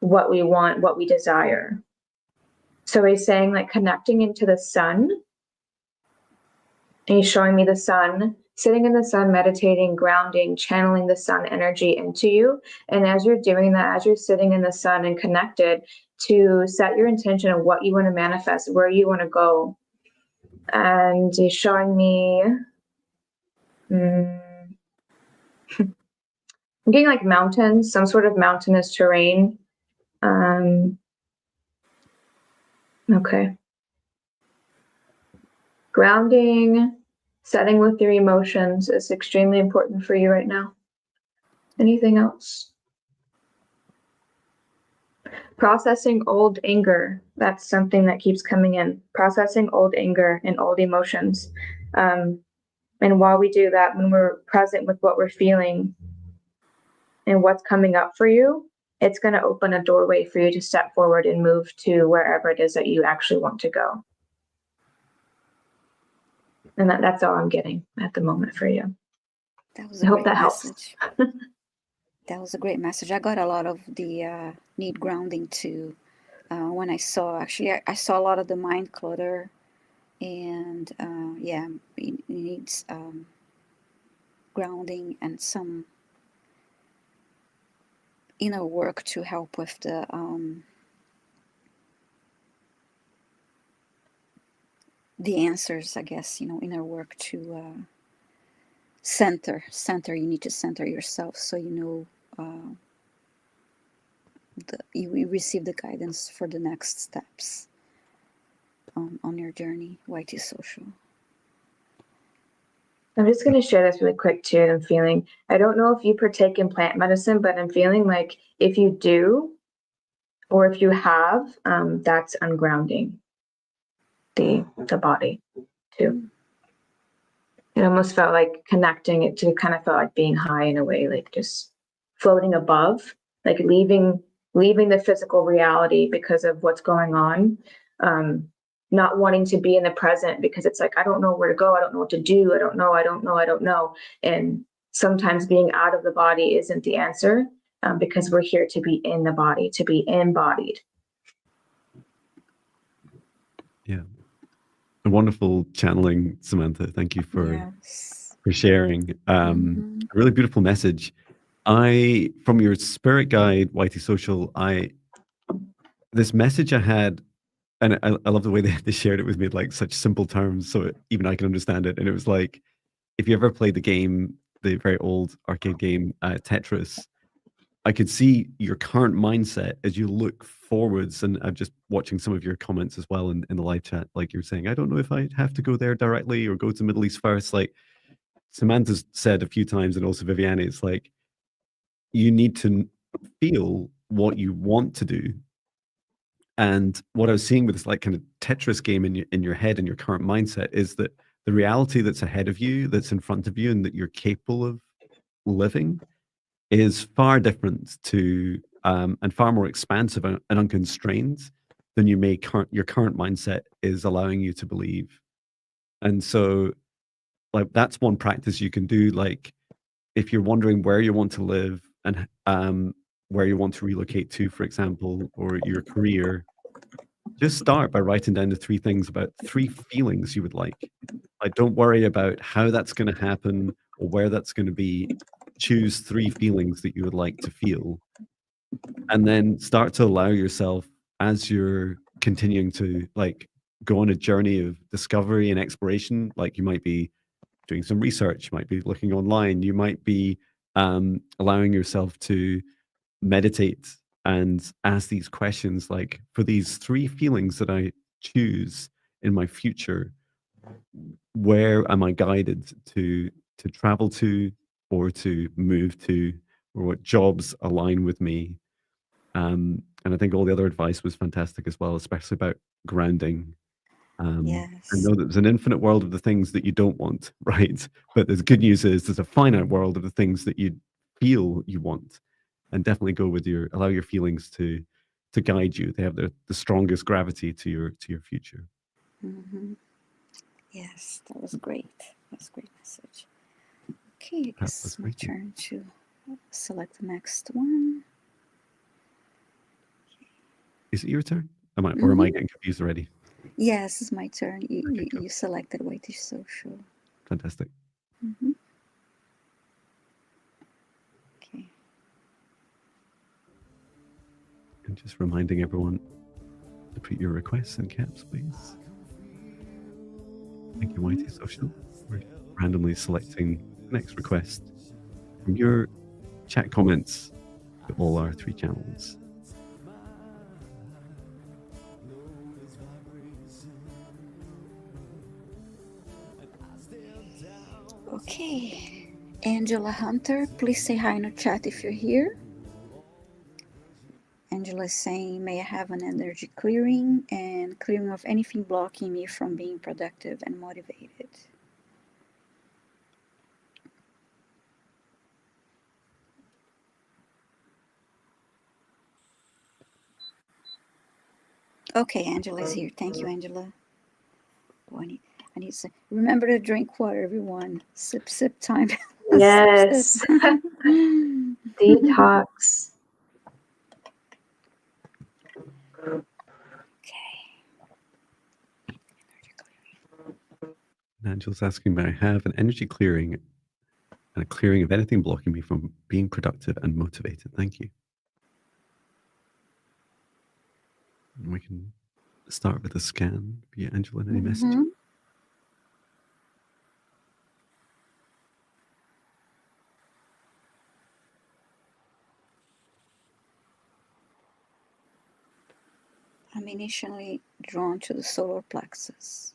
what we want, what we desire. So he's saying like connecting into the sun. And he's showing me the sun, sitting in the sun, meditating, grounding, channeling the sun energy into you. And as you're doing that, as you're sitting in the sun and connected, to set your intention of what you want to manifest, where you want to go. And he's showing me, I'm getting like mountains, some sort of mountainous terrain. Okay. Grounding, setting with your emotions is extremely important for you right now. Anything else? Processing old anger. That's something that keeps coming in. Processing old anger and old emotions. And while we do that, when we're present with what we're feeling and what's coming up for you, it's going to open a doorway for you to step forward and move to wherever it is that you actually want to go. And that's all I'm getting at the moment for you. That was a I hope great that helps. message. That was a great message. I got a lot of the need grounding too. When I saw, actually, I saw a lot of the mind clutter, and yeah, it needs grounding and some inner work to help with the answers, I guess, inner work to center. You need to center yourself so you know you receive the guidance for the next steps on your journey. YT Social. I'm just going to share this really quick too. I'm feeling, I don't know if you partake in plant medicine, but I'm feeling like if you do, or if you have, that's ungrounding the body too. It almost felt like connecting it to, kind of felt like being high in a way, like just floating above, like leaving the physical reality because of what's going on. Not wanting to be in the present because it's like, I don't know where to go. I don't know what to do. I don't know. And sometimes being out of the body isn't the answer, because we're here to be in the body, to be embodied. Yeah. A wonderful channeling, Samantha. Thank you for sharing. A really beautiful message. From your spirit guide, YT Social, this message I had, and I love the way they shared it with me in like such simple terms, so even I can understand it. And it was like, if you ever played the game, the very old arcade game Tetris, I could see your current mindset as you look forwards, and I'm just watching some of your comments as well in the live chat. Like you're saying, I don't know if I have to go there directly or go to Middle East first. Like Samantha's said a few times, and also Viviane, it's like you need to feel what you want to do. And what I was seeing with this like kind of Tetris game in your head and your current mindset is that the reality that's ahead of you, that's in front of you, and that you're capable of living is far different to and far more expansive and unconstrained than your current mindset is allowing you to believe. And so, like that's one practice you can do. Like if you're wondering where you want to live and where you want to relocate to, for example, or your career, just start by writing down the 3 feelings you would like. Like, don't worry about how that's going to happen or where that's going to be. Choose 3 feelings that you would like to feel, and then start to allow yourself, as you're continuing to like go on a journey of discovery and exploration. Like you might be doing some research, you might be looking online, you might be allowing yourself to meditate and ask these questions, like, for these 3 feelings that I choose in my future, where am I guided to travel to, or to move to, or what jobs align with me? And I think all the other advice was fantastic as well, especially about grounding. I Yes. know that there's an infinite world of the things that you don't want, right? But the good news is there's a finite world of the things that you feel you want, and definitely go with allow your feelings to guide you. They have the strongest gravity to your future. Mm-hmm. Yes, that was great. That's a great message. Okay, I guess it's my turn to select the next one. Is it your turn? Or am I getting confused already? Yes, it's my turn. You selected White is Social. Fantastic. Mm-hmm. Okay. And just reminding everyone to put your requests in caps, please. Thank you, Whitey Social. We're randomly selecting the next request from your chat comments to all our 3 channels. Okay. Angela Hunter, please say hi in the chat if you're here. Angela is saying, may I have an energy clearing and clearing of anything blocking me from being productive and motivated. Okay, Angela is here. Thank you, Angela. Oh, I need to remember to drink water, everyone. Sip, sip time. Yes. Sip, sip. Detox. Angela's asking, may I have an energy clearing and a clearing of anything blocking me from being productive and motivated? Thank you. And we can start with a scan via Angela and any message. I'm initially drawn to the solar plexus.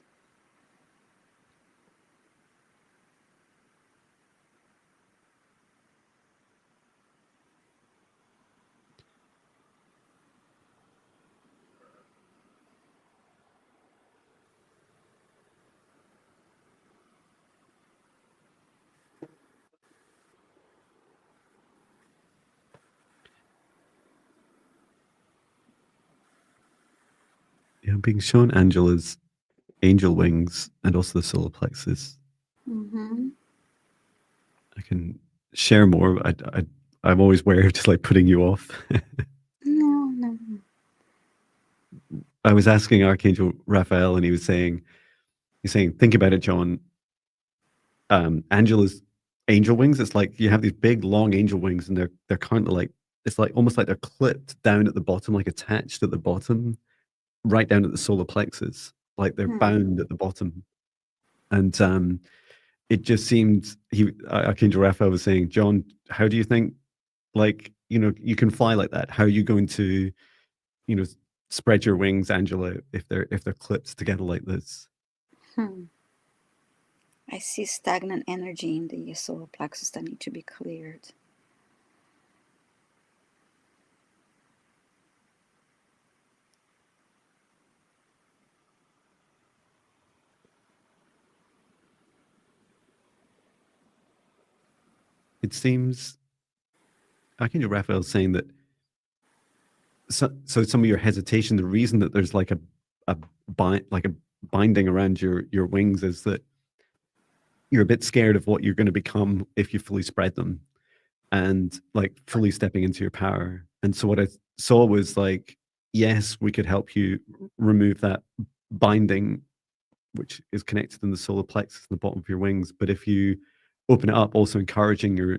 Yeah, I'm being shown Angela's angel wings and also the solar plexus. I can share more. I'm always wary of just like putting you off. No. I was asking Archangel Raphael, and he's saying, think about it, John. Angela's angel wings, it's like you have these big long angel wings, and they're kind of like, it's like almost like they're clipped down at the bottom, like attached at the bottom, right down at the solar plexus, like they're bound at the bottom. And it just seemed Archangel Raphael was saying, John, how do you think like you can fly like that. How are you going to, spread your wings, Angela, if they're clipped together like this? I see stagnant energy in the solar plexus that need to be cleared. It seems Archangel Raphael is saying that so some of your hesitation, the reason that there's like a binding around your wings is that you're a bit scared of what you're going to become if you fully spread them and like fully stepping into your power. And so what I saw was like, yes, we could help you remove that binding, which is connected in the solar plexus in the bottom of your wings. But if you open it up, also encouraging your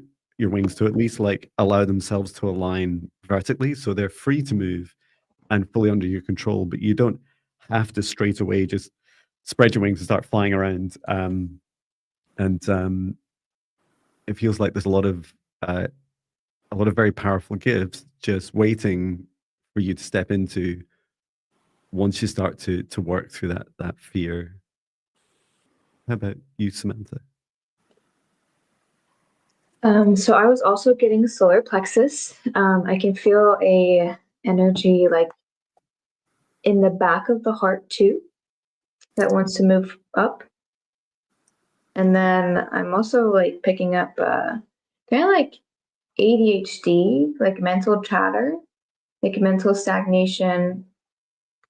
wings to at least like allow themselves to align vertically, so they're free to move and fully under your control, but you don't have to straight away just spread your wings and start flying around. It feels like there's a lot of very powerful gifts just waiting for you to step into once you start to work through that fear. How about you, Samantha? So I was also getting solar plexus. I can feel a energy like in the back of the heart too, that wants to move up. And then I'm also like picking up kind of like ADHD, like mental chatter, like mental stagnation,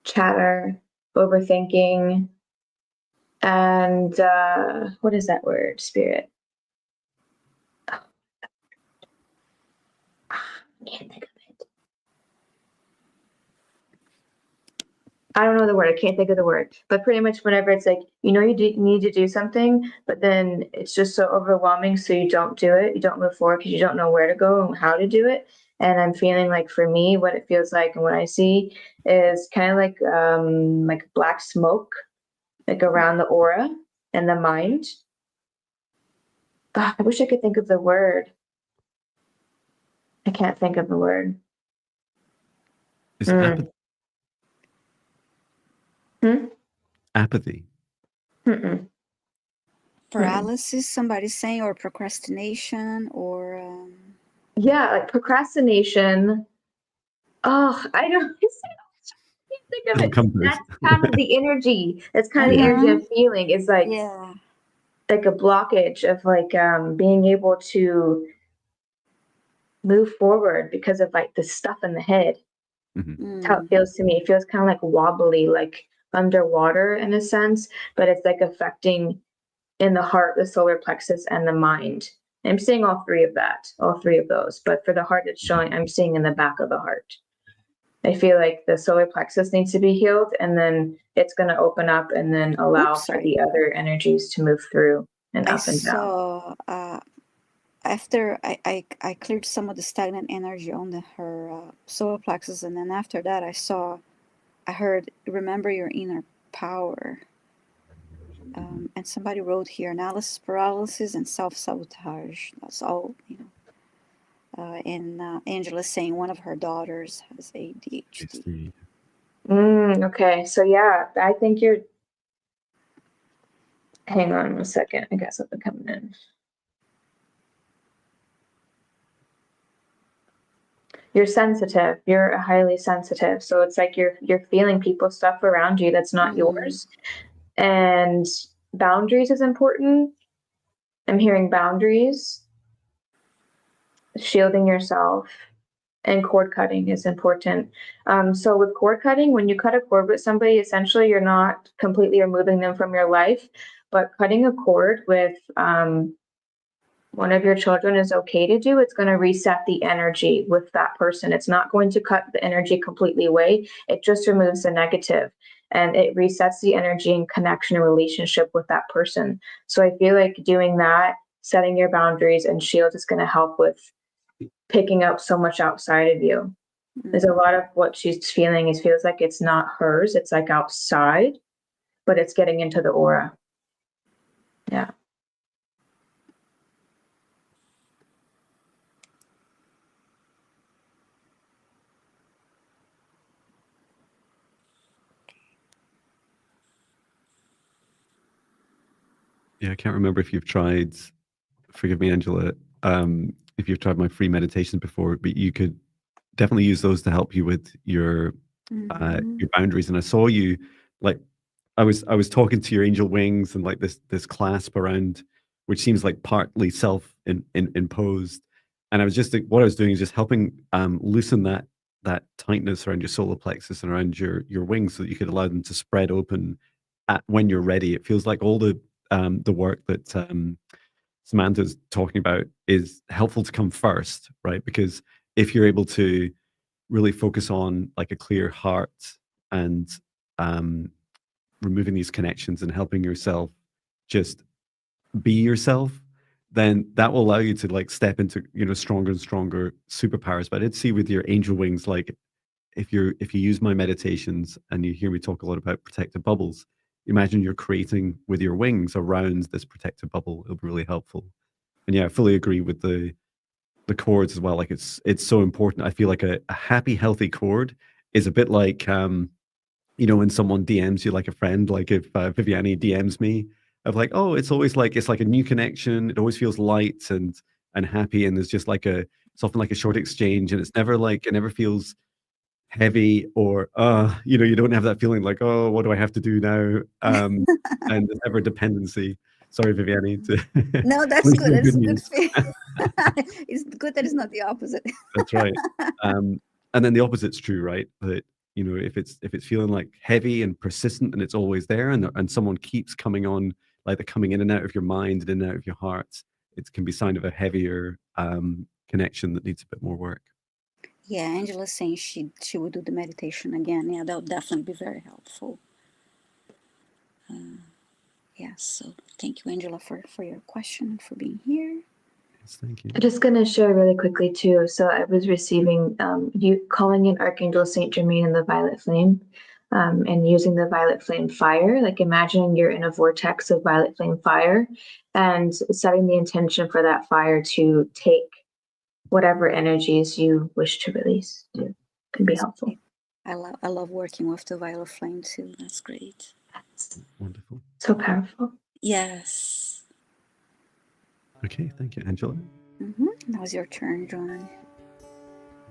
chatter, overthinking, and what is that word? Spirit. I can't think of it. I don't know the word. I can't think of the word. But pretty much whenever it's like, you need to do something, but then it's just so overwhelming, so you don't do it. You don't move forward because you don't know where to go and how to do it. And I'm feeling like for me, what it feels like and what I see is kind of like black smoke, like around the aura and the mind. I wish I could think of the word. I can't think of the word. Is it apathy? Apathy. Mm-mm. Paralysis, somebody's saying, or procrastination, or Yeah, like procrastination. Oh, I don't think of It'll it. come through. That's kind of the energy. That's kind of the energy I'm feeling. Is like yeah, like a blockage of like being able to move forward because of like the stuff in the head. That's how it feels to me. It feels kind of like wobbly, like underwater in a sense, but it's like affecting in the heart, the solar plexus, and the mind. I'm seeing all three of those. But for the heart, it's showing. I'm seeing in the back of the heart. I feel like the solar plexus needs to be healed, and then it's going to open up and then allow for the other energies to move through and up and down. So after I cleared some of the stagnant energy on her solar plexus, and then after that I heard, remember your inner power. And somebody wrote here, analysis paralysis and self-sabotage. That's all, and Angela saying one of her daughters has ADHD. Okay, so yeah, I think you're. Hang on a second. I got something coming in. You're sensitive. You're highly sensitive. So it's like you're feeling people's stuff around you that's not yours. And boundaries is important. I'm hearing boundaries. Shielding yourself. And cord cutting is important. So with cord cutting, when you cut a cord with somebody, essentially you're not completely removing them from your life, but cutting a cord with one of your children is okay to do. It's going to reset the energy with that person. It's not going to cut the energy completely away. It just removes the negative and it resets the energy and connection and relationship with that person. So I feel like doing that, setting your boundaries and shield is going to help with picking up so much outside of you. There's a lot of what she's feeling feels like it's not hers. It's like outside, but it's getting into the aura. Yeah. Yeah, I can't remember if you've tried, forgive me, Angela, if you've tried my free meditations before, but you could definitely use those to help you with your boundaries. And I saw you, like, I was talking to your angel wings and like this clasp around, which seems like partly self imposed. And I was just, what I was doing is just helping loosen that tightness around your solar plexus and around your wings, so that you could allow them to spread open when you're ready. It feels like all the work that Samantha's talking about is helpful to come first, right? Because if you're able to really focus on like a clear heart and um, removing these connections and helping yourself just be yourself, then that will allow you to like step into, you know, stronger and stronger superpowers. But I did see with your angel wings, like if you use my meditations and you hear me talk a lot about protective bubbles, imagine you're creating with your wings around this protective bubble. It'll be really helpful. And yeah, I fully agree with the chords as well. Like it's so important. I feel like a happy, healthy chord is a bit like you know, when someone DMs you, like a friend, like if Viviane DMs me, of like, oh, it's always like it's like a new connection. It always feels light and happy, and there's just like it's often like a short exchange, and it's never like it never feels heavy or you know, you don't have that feeling like, oh, what do I have to do now? And there's never dependency. Sorry, Viviane. No, At that's least good. no That's good a good news. thing. It's good that it's not the opposite. That's right. And then the opposite's true, right? That, you know, if it's feeling like heavy and persistent and it's always there, and someone keeps coming on, like they're coming in and out of your mind and in and out of your heart, it can be sign of a heavier connection that needs a bit more work. Yeah, Angela's saying she would do the meditation again. Yeah, that would definitely be very helpful. Yeah, so thank you, Angela, for your question and for being here. Yes, thank you. I'm just going to share really quickly too. So I was receiving you calling in Archangel Saint Germain in the violet flame, and using the violet flame fire. Like imagining you're in a vortex of violet flame fire, and setting the intention for that fire to take whatever energies you wish to release. Too. Can be helpful. I love working with the violet flame too. That's great. That's Wonderful. so powerful. Yes. Okay, thank you, Angela. Now it's your turn, John.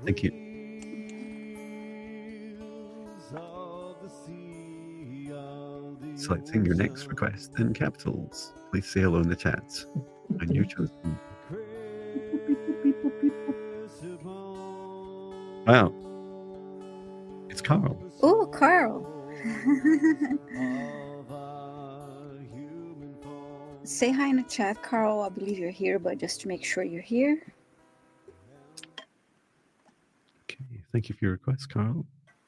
Thank you. Selecting your next request in capitals. Please say hello in the chat. And you're chosen. Wow. It's Carl. Oh, Carl. Say hi in the chat, Carl. I believe you're here, but just to make sure you're here. Okay, thank you for your request, Carl.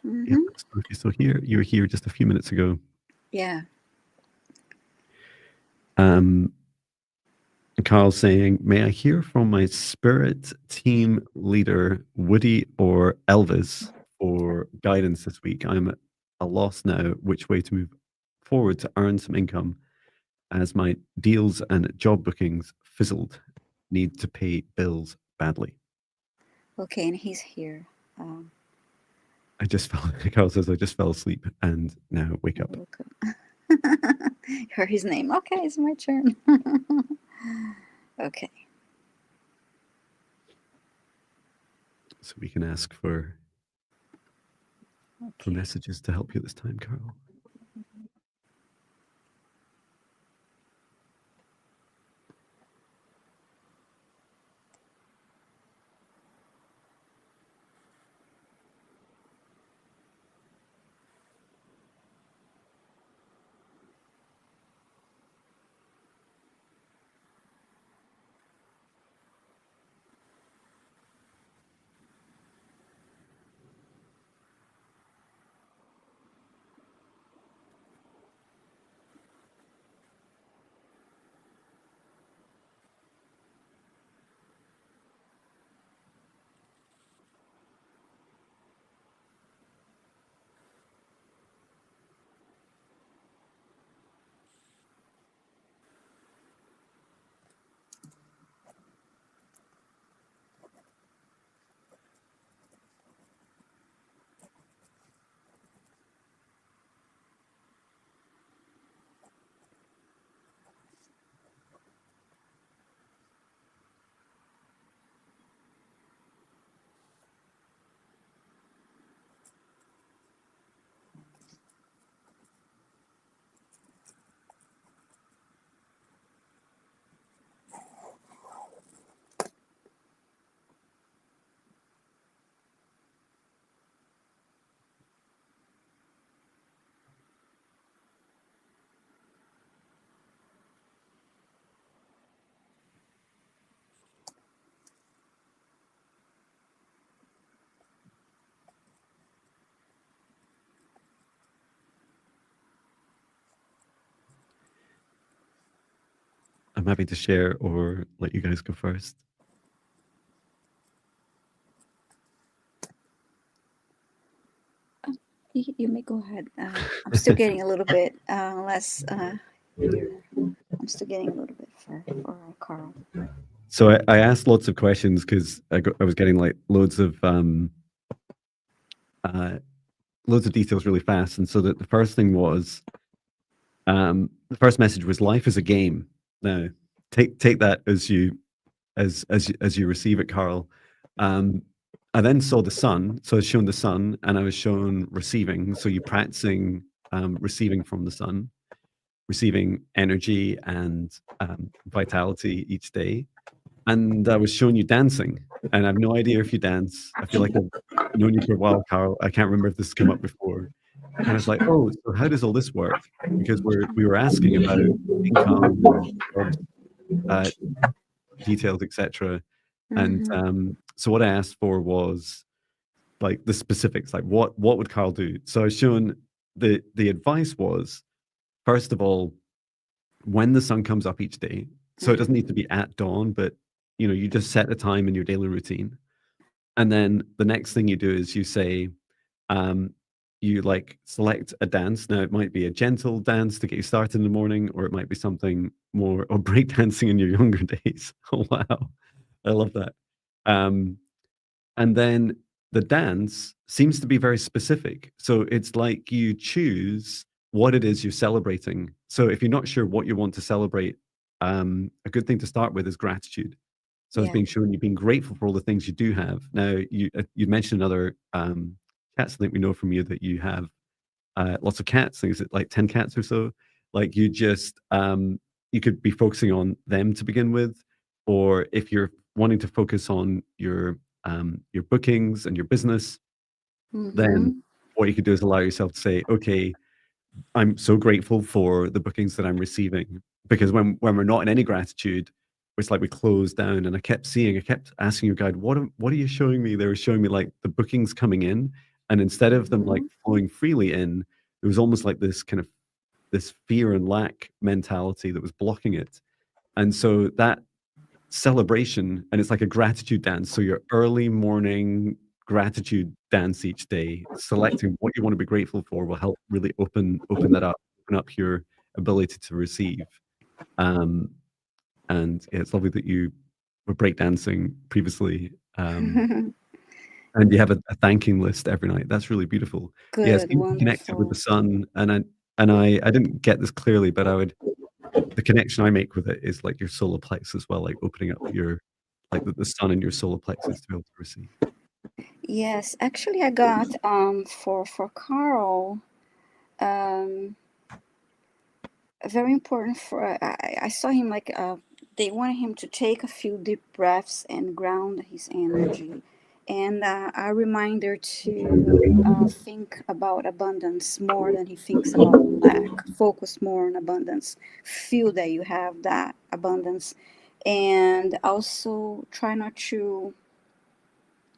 Mm-hmm. Yeah, so if you're still here, you were here just a few minutes ago. Yeah. Carl saying, may I hear from my spirit team leader, Woody or Elvis, for guidance this week? I'm at a loss now which way to move forward to earn some income, as my deals and job bookings fizzled. Need to pay bills badly. Okay, and he's here. I just fell, Carl says, I just fell asleep and now wake up. Heard his name. Okay, it's my turn. Okay. So we can ask for messages to help you this time, Carl. I'm happy to share or let you guys go first. You may go ahead. I'm still getting a little bit less here. I'm still getting a little bit for Carl. So I asked lots of questions because I was getting like loads of details really fast. And so the first thing was, the first message was, life is a game. Now take that as you receive it, Carl. I then saw the sun, so I was shown the sun, and I was shown receiving. So you're practicing receiving from the sun, receiving energy and vitality each day. And I was showing you dancing, and I have no idea if you dance. I feel like I've known you for a while, Carl. I can't remember if this has come up before. And I was like, oh, so how does all this work? Because we were asking about income and jobs, details, etc. And so what I asked for was like the specifics, like what would Carl do? So I was shown the advice was, first of all, when the sun comes up each day, so it doesn't need to be at dawn, but you just set a time in your daily routine. And then the next thing you do is you say, you like select a dance. Now it might be a gentle dance to get you started in the morning, or it might be something more, or break dancing in your younger days. Oh, wow. I love that. And then the dance seems to be very specific. So it's like you choose what it is you're celebrating. So if you're not sure what you want to celebrate, a good thing to start with is gratitude. So I was being shown you've been grateful for all the things you do have. Now you mentioned other cats. I think we know from you that you have lots of cats. I think it's like 10 cats or so. Like you just you could be focusing on them to begin with, or if you're wanting to focus on your bookings and your business, then what you could do is allow yourself to say, okay, I'm so grateful for the bookings that I'm receiving. Because when we're not in any gratitude, it's like we close down. And I kept asking your guide, what are you showing me? They were showing me like the bookings coming in, and instead of them like flowing freely in, it was almost like this kind of this fear and lack mentality that was blocking it. And so that celebration, and it's like a gratitude dance. So your early morning gratitude dance each day, selecting what you want to be grateful for, will help really open up your ability to receive. And yeah, it's lovely that you were breakdancing previously, and you have a thanking list every night. That's really beautiful. Yes, Good, being connected with the wonderful. sun, and I didn't get this clearly, but the connection I make with it is like your solar plexus as well, like opening up your like the sun in your solar plexus to be able to receive. Yes, actually, I got for Carl, very important for I saw him like they wanted him to take a few deep breaths and ground his energy, and a reminder to think about abundance more than he thinks about lack. Focus more on abundance. Feel that you have that abundance, and also try not to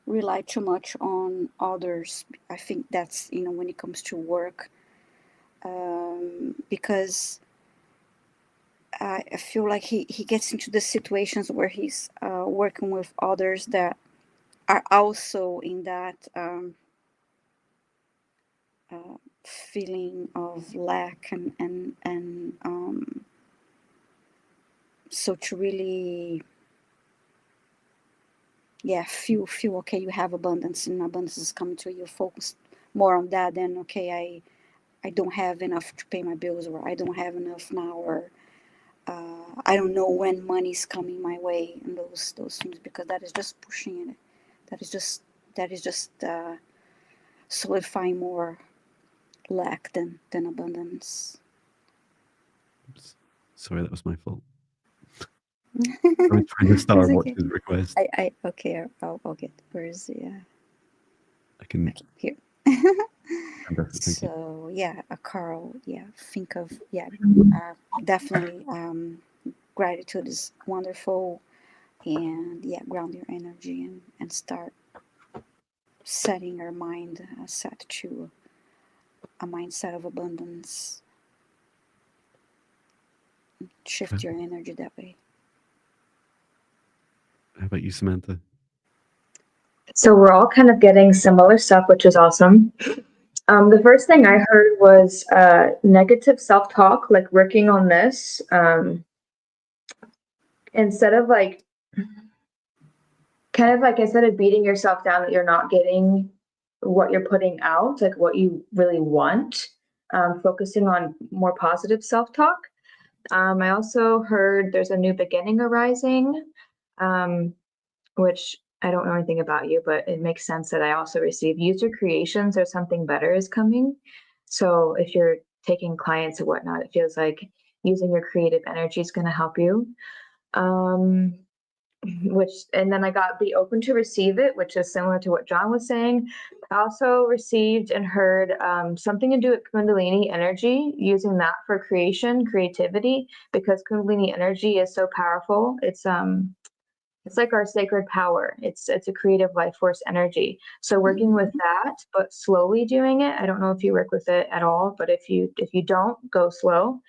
rely too much on others. I think that's when it comes to work, because I feel like he gets into the situations where he's working with others that are also in that feeling of lack, and so to really feel okay, you have abundance, and abundance is coming to you. Focus more on that than, okay, I don't have enough to pay my bills, or I don't have enough now, or I don't know when money's coming my way, and those things, because that is just pushing it. That is just solidifying more lack than abundance. Oops. Sorry, that was my fault. I was trying to star It's watch okay. his request. I okay. I'll get. Where is the? I can. Okay, here. Fantastic, thank you. So Carl. Think of definitely. Gratitude is wonderful, and ground your energy, and start setting your mind set to a mindset of abundance. shift your energy that way. How about you, Samantha? So we're all kind of getting similar stuff, which is awesome. The first thing I heard was negative self-talk, like working on this. Instead of instead of beating yourself down that you're not getting what you're putting out, like what you really want, focusing on more positive self-talk. I also heard there's a new beginning arising, which I don't know anything about you, but it makes sense that I also receive user creations or something better is coming. So if you're taking clients or whatnot, it feels like using your creative energy is going to help you. And then I got be open to receive it, which is similar to what John was saying. I also received and heard something to do with Kundalini energy, using that for creativity, because Kundalini energy is so powerful. It's like our sacred power. It's a creative life force energy. So working with that, but slowly doing it. I don't know if you work with it at all, but if you don't, go slow.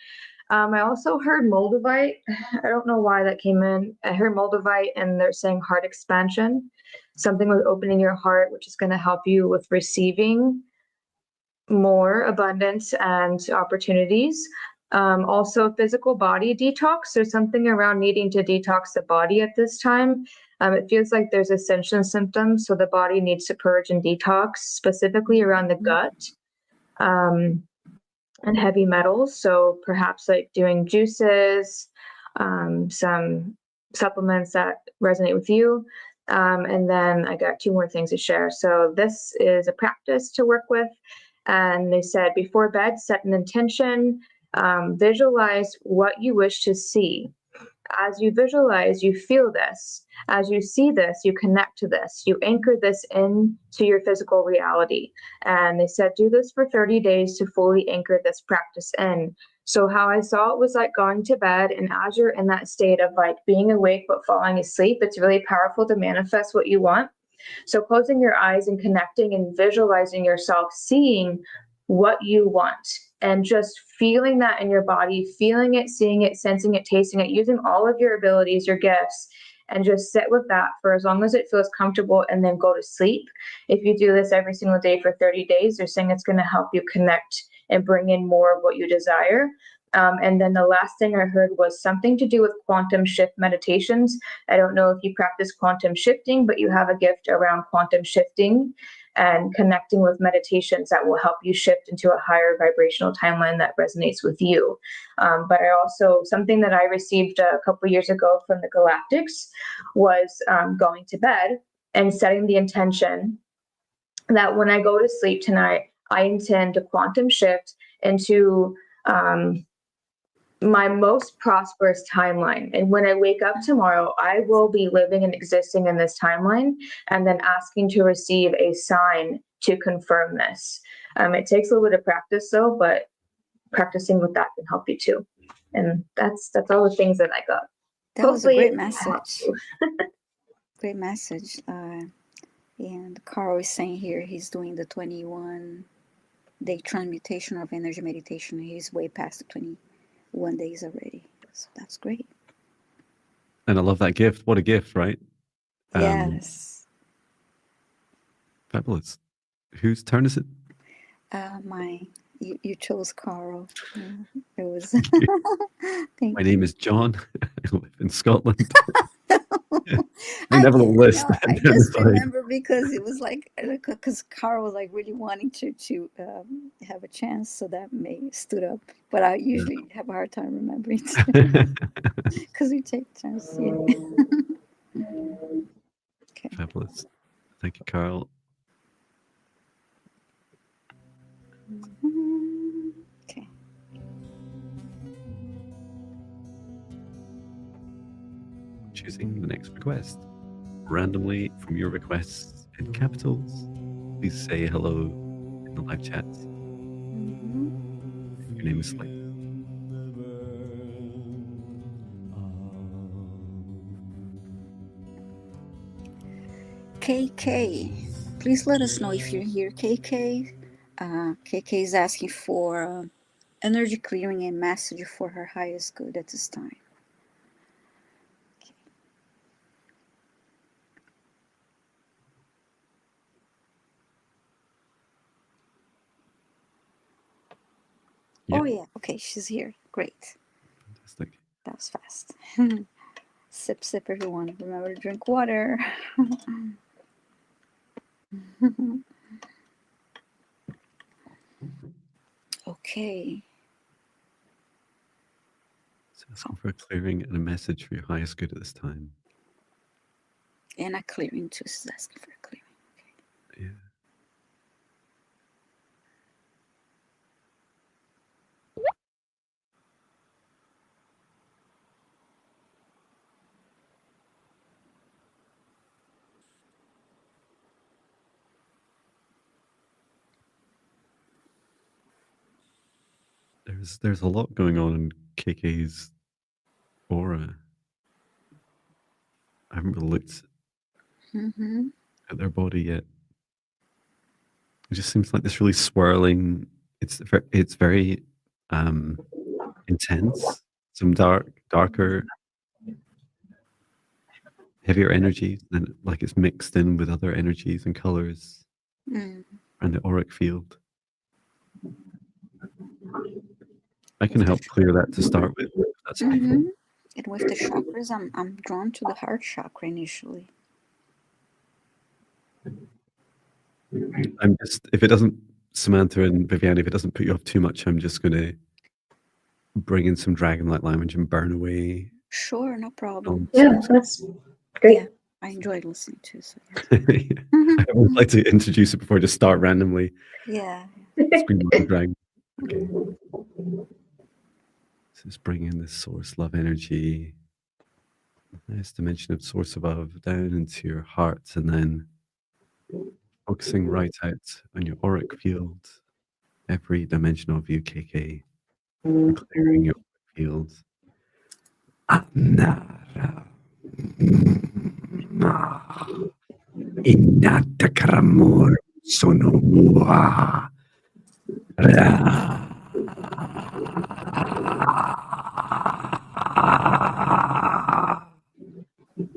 I also heard Moldavite. I don't know why that came in. I heard Moldavite and they're saying heart expansion, something with opening your heart, which is going to help you with receiving more abundance and opportunities. Also physical body detox. There's something around needing to detox the body at this time. It feels like there's ascension symptoms, so the body needs to purge and detox, specifically around the gut. And heavy metals, so perhaps like doing juices, some supplements that resonate with you. And then I got 2 more things to share. So this is a practice to work with. And they said before bed, set an intention, visualize what you wish to see. As you visualize, you feel this. As you see this, you connect to this. You anchor this into your physical reality. And they said, do this for 30 days to fully anchor this practice in. So how I saw it was like going to bed, and as you're in that state of like being awake but falling asleep, it's really powerful to manifest what you want. So closing your eyes and connecting and visualizing yourself seeing what you want, and just feeling that in your body, feeling it, seeing it, sensing it, tasting it, using all of your abilities, your gifts, and just sit with that for as long as it feels comfortable, and then go to sleep. If you do this every single day for 30 days, they're saying it's going to help you connect and bring in more of what you desire. And then the last thing I heard was something to do with quantum shift meditations. I don't know if you practice quantum shifting, but you have a gift around quantum shifting and connecting with meditations that will help you shift into a higher vibrational timeline that resonates with you. But I also, something that I received a couple years ago from the Galactics was going to bed and setting the intention that when I go to sleep tonight, I intend to quantum shift into my most prosperous timeline. And when I wake up tomorrow, I will be living and existing in this timeline, and then asking to receive a sign to confirm this. It takes a little bit of practice though, but practicing with that can help you too. And that's all the things that I got. That was a great message. Great message. And Carl is saying here he's doing the 21-day transmutation of energy meditation. He's way past the 21 days already. So that's great. And I love that gift. What a gift, right? Yes. Fabulous. Whose turn is it? Mine. You chose Carl. It was. My name is John. I live in Scotland. I never list. I just remember because it was like, because Carl was like really wanting to have a chance, so that stood up. But I usually have a hard time remembering because we take turns. Yeah. Okay. Fabulous. Thank you, Carl. Okay. Choosing the next request. Randomly from your requests in capitals, please say hello in the live chat. Your name is Slate. KK, please let us know if you're here. KK is asking for energy clearing and message for her highest good at this time. Yeah. Oh yeah, okay, she's here. Great. Fantastic. That was fast. Sip, sip, everyone. Remember to drink water. Okay. So asking for a clearing and a message for your highest good at this time. And a clearing too. She's asking for a clearing. Okay. Yeah. There's a lot going on in KK's aura. I haven't really looked Mm-hmm. at their body yet. It just seems like this really swirling. It's very intense. Some darker, heavier energies, and like it's mixed in with other energies and colors Mm. around the auric field. I can help clear that to start with. If that's helpful. And with the chakras, I'm drawn to the heart chakra initially. I'm just, if it doesn't, Samantha and Viviane, if it doesn't put you off too much, I'm just going to bring in some dragonlight language and burn away. Sure, no problem. Yeah, that's great. Yeah, I enjoyed listening to. So I always like to introduce it before I just start randomly. yeah. Scream like a dragon. Okay. So just bring in this source love energy, nice dimension of source above, down into your heart, and then focusing right out on your auric field, every dimension of you, KK, clearing your auric field. Anara. Inatakaramur sonua.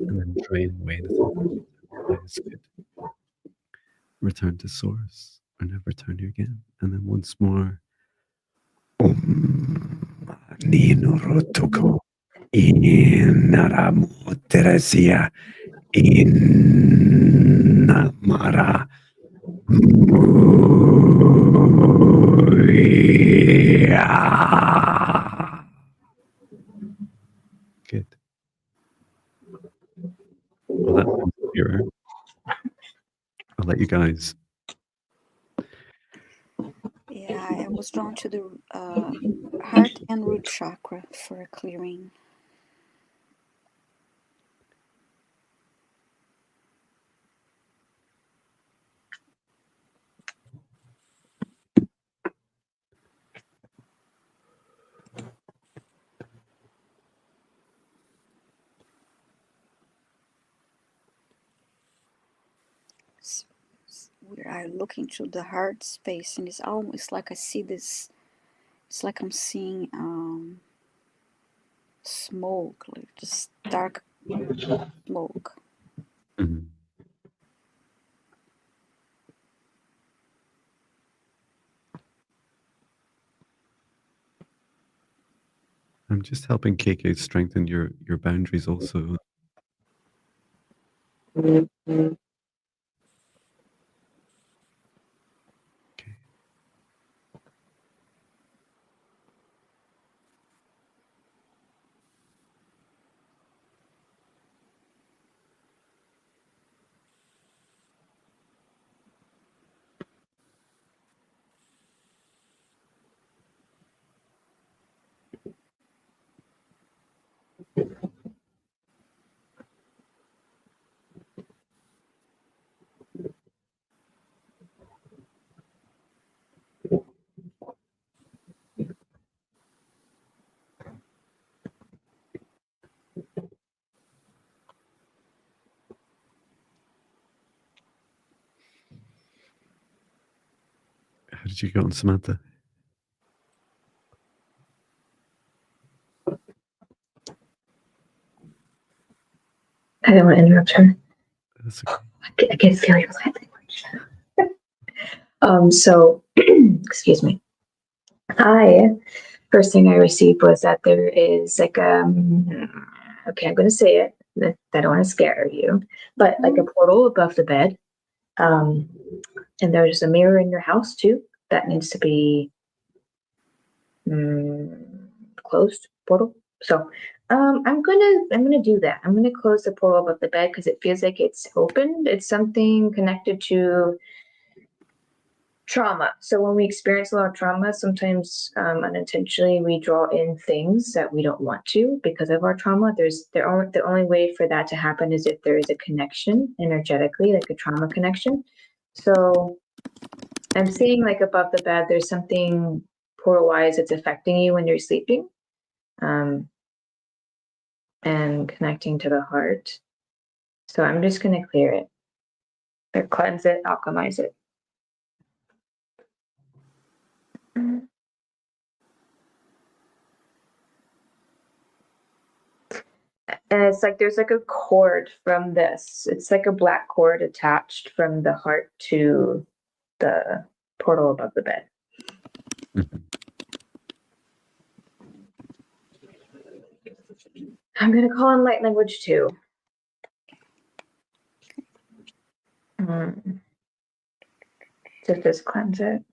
And then drain away anything that is good. Return to source or never return here again. And then once more. Nino Rotoko. Inaramu Teresia. Inamara. Good. Well, that sounds clearer. I'll let you guys. Yeah, I was drawn to the heart and root chakra for a clearing. Where I look into the heart space, and it's almost like I see this. It's like I'm seeing smoke, like just dark smoke. Mhm. I'm just helping KK strengthen your boundaries also. Okay. How did you go on, Samantha? I don't want to interrupt her. That's okay. I can feel your light language. So, excuse me. First thing I received was that there is like okay, I'm gonna say it. I don't want to scare you, but like a portal above the bed. And there's a mirror in your house too that needs to be closed portal. So I'm gonna do that. I'm gonna close the portal above the bed because it feels like it's opened. It's something connected to trauma. So when we experience a lot of trauma, sometimes unintentionally we draw in things that we don't want to because of our trauma. The only way for that to happen is if there is a connection energetically, like a trauma connection. So I'm seeing like above the bed, there's something portal-wise that's affecting you when you're sleeping, and connecting to the heart. So I'm just gonna clear it, or cleanse it, alchemize it. And it's like there's like a cord from this. It's like a black cord attached from the heart to the portal above the bed. I'm gonna call in light language too. To just cleanse it.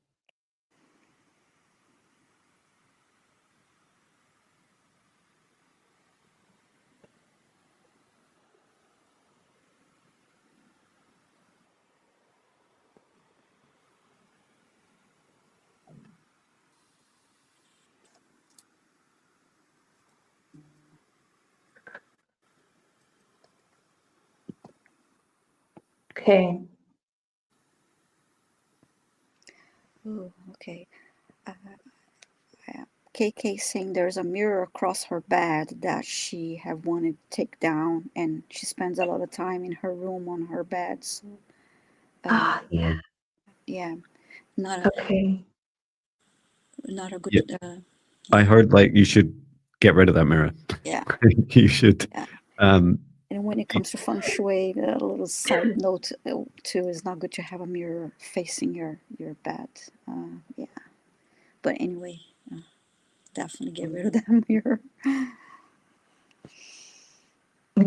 Okay. Oh, okay. KK saying there's a mirror across her bed that she have wanted to take down, and she spends a lot of time in her room on her bed. So, Yeah. yeah, not a Okay. not a good. Yeah. I heard like you should get rid of that mirror. Yeah. You should. Yeah. And when it comes to feng shui, a little side note too, is not good to have a mirror facing your bed. Yeah. But anyway, definitely get rid of that mirror. I'm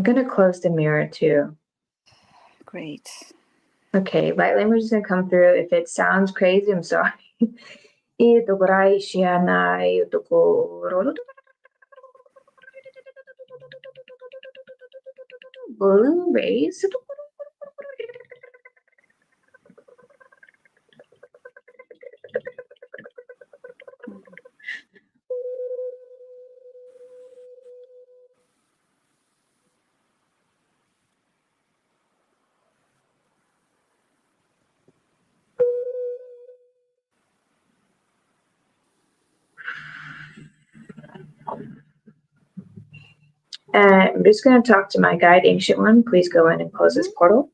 gonna close the mirror too. Great. Okay, light language is gonna come through. If it sounds crazy, I'm sorry. Blue rays. I'm just going to talk to my guide, Ancient One. Please go in and close this portal.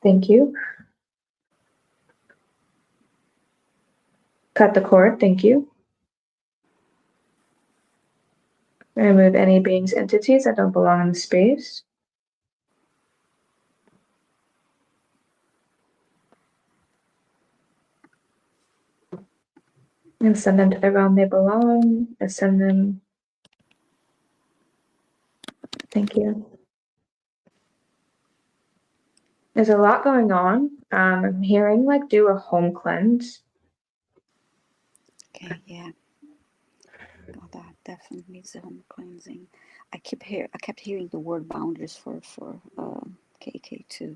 Thank you. Cut the cord. Thank you. Remove any beings, entities that don't belong in the space. And send them to the realm they belong. And send them. Thank you. There's a lot going on. I'm hearing like do a home cleanse. Okay, yeah. Oh, that definitely needs a home cleansing. I kept hearing the word boundaries for KK too.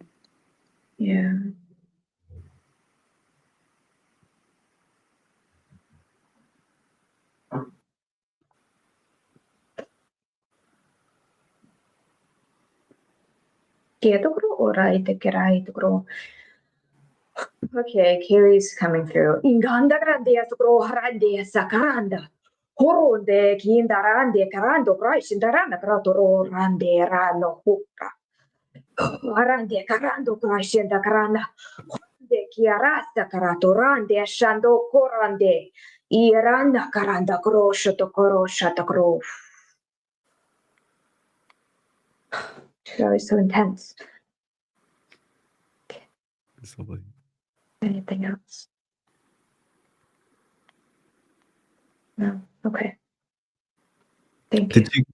Yeah. Okay, Kaylee's coming through. Inganda grande asukro harande sakaranda. Horonde kindarande karando kraishindaranda kratoro rande rano hukka. Harande karando kraishinda karana. De chiarasta caratorande ashando corande. Iranda caranda grosha to corosha to grove. She's always so intense. It's lovely. Anything else? No. Okay. Thank you.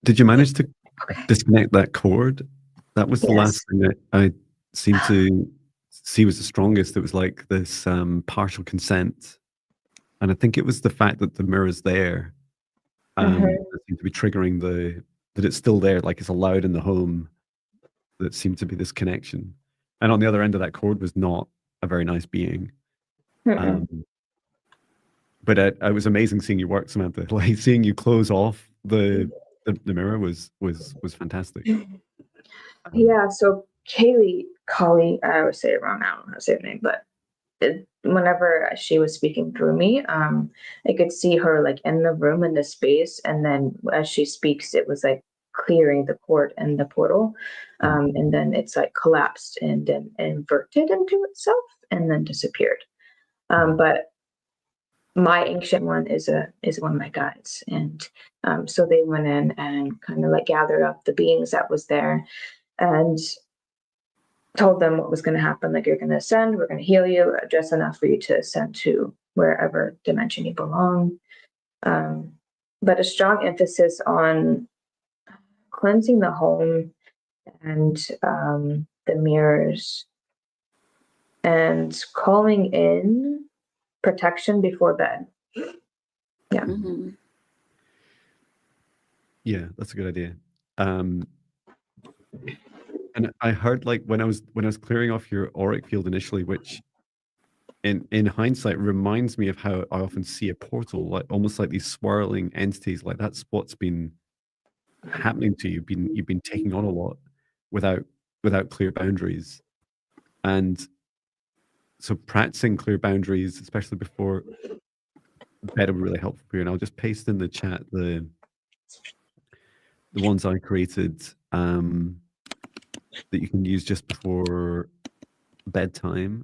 Did you manage to Okay. disconnect that cord? That was the last thing that I seemed to see was the strongest. It was like this partial consent, and I think it was the fact that the mirror's there that seemed to be triggering that it's still there, like it's allowed in the home. That seemed to be this connection, and on the other end of that cord was not a very nice being. But it was amazing seeing your work, Samantha. Like seeing you close off the mirror was fantastic. Yeah, so Kali, I always say it wrong, I don't know how to say her name, but whenever she was speaking through me, I could see her like in the room, in the space, and then as she speaks, it was like clearing the cord and the portal, and then it's like collapsed and then inverted into itself and then disappeared. But my ancient one is one of my guides, and so they went in and kind of like gathered up the beings that was there and told them what was going to happen. Like, you're going to ascend, we're going to heal you just enough for you to ascend to wherever dimension you belong. But a strong emphasis on cleansing the home and the mirrors and calling in protection before bed. Yeah. Yeah, that's a good idea. And I heard like when I was clearing off your auric field initially, which in hindsight reminds me of how I often see a portal, like almost like these swirling entities. Like that's what's been happening to you. You've been taking on a lot without clear boundaries, and so practicing clear boundaries, especially before bed, will be really helpful for you. And I'll just paste in the chat the ones I created that you can use just before bedtime,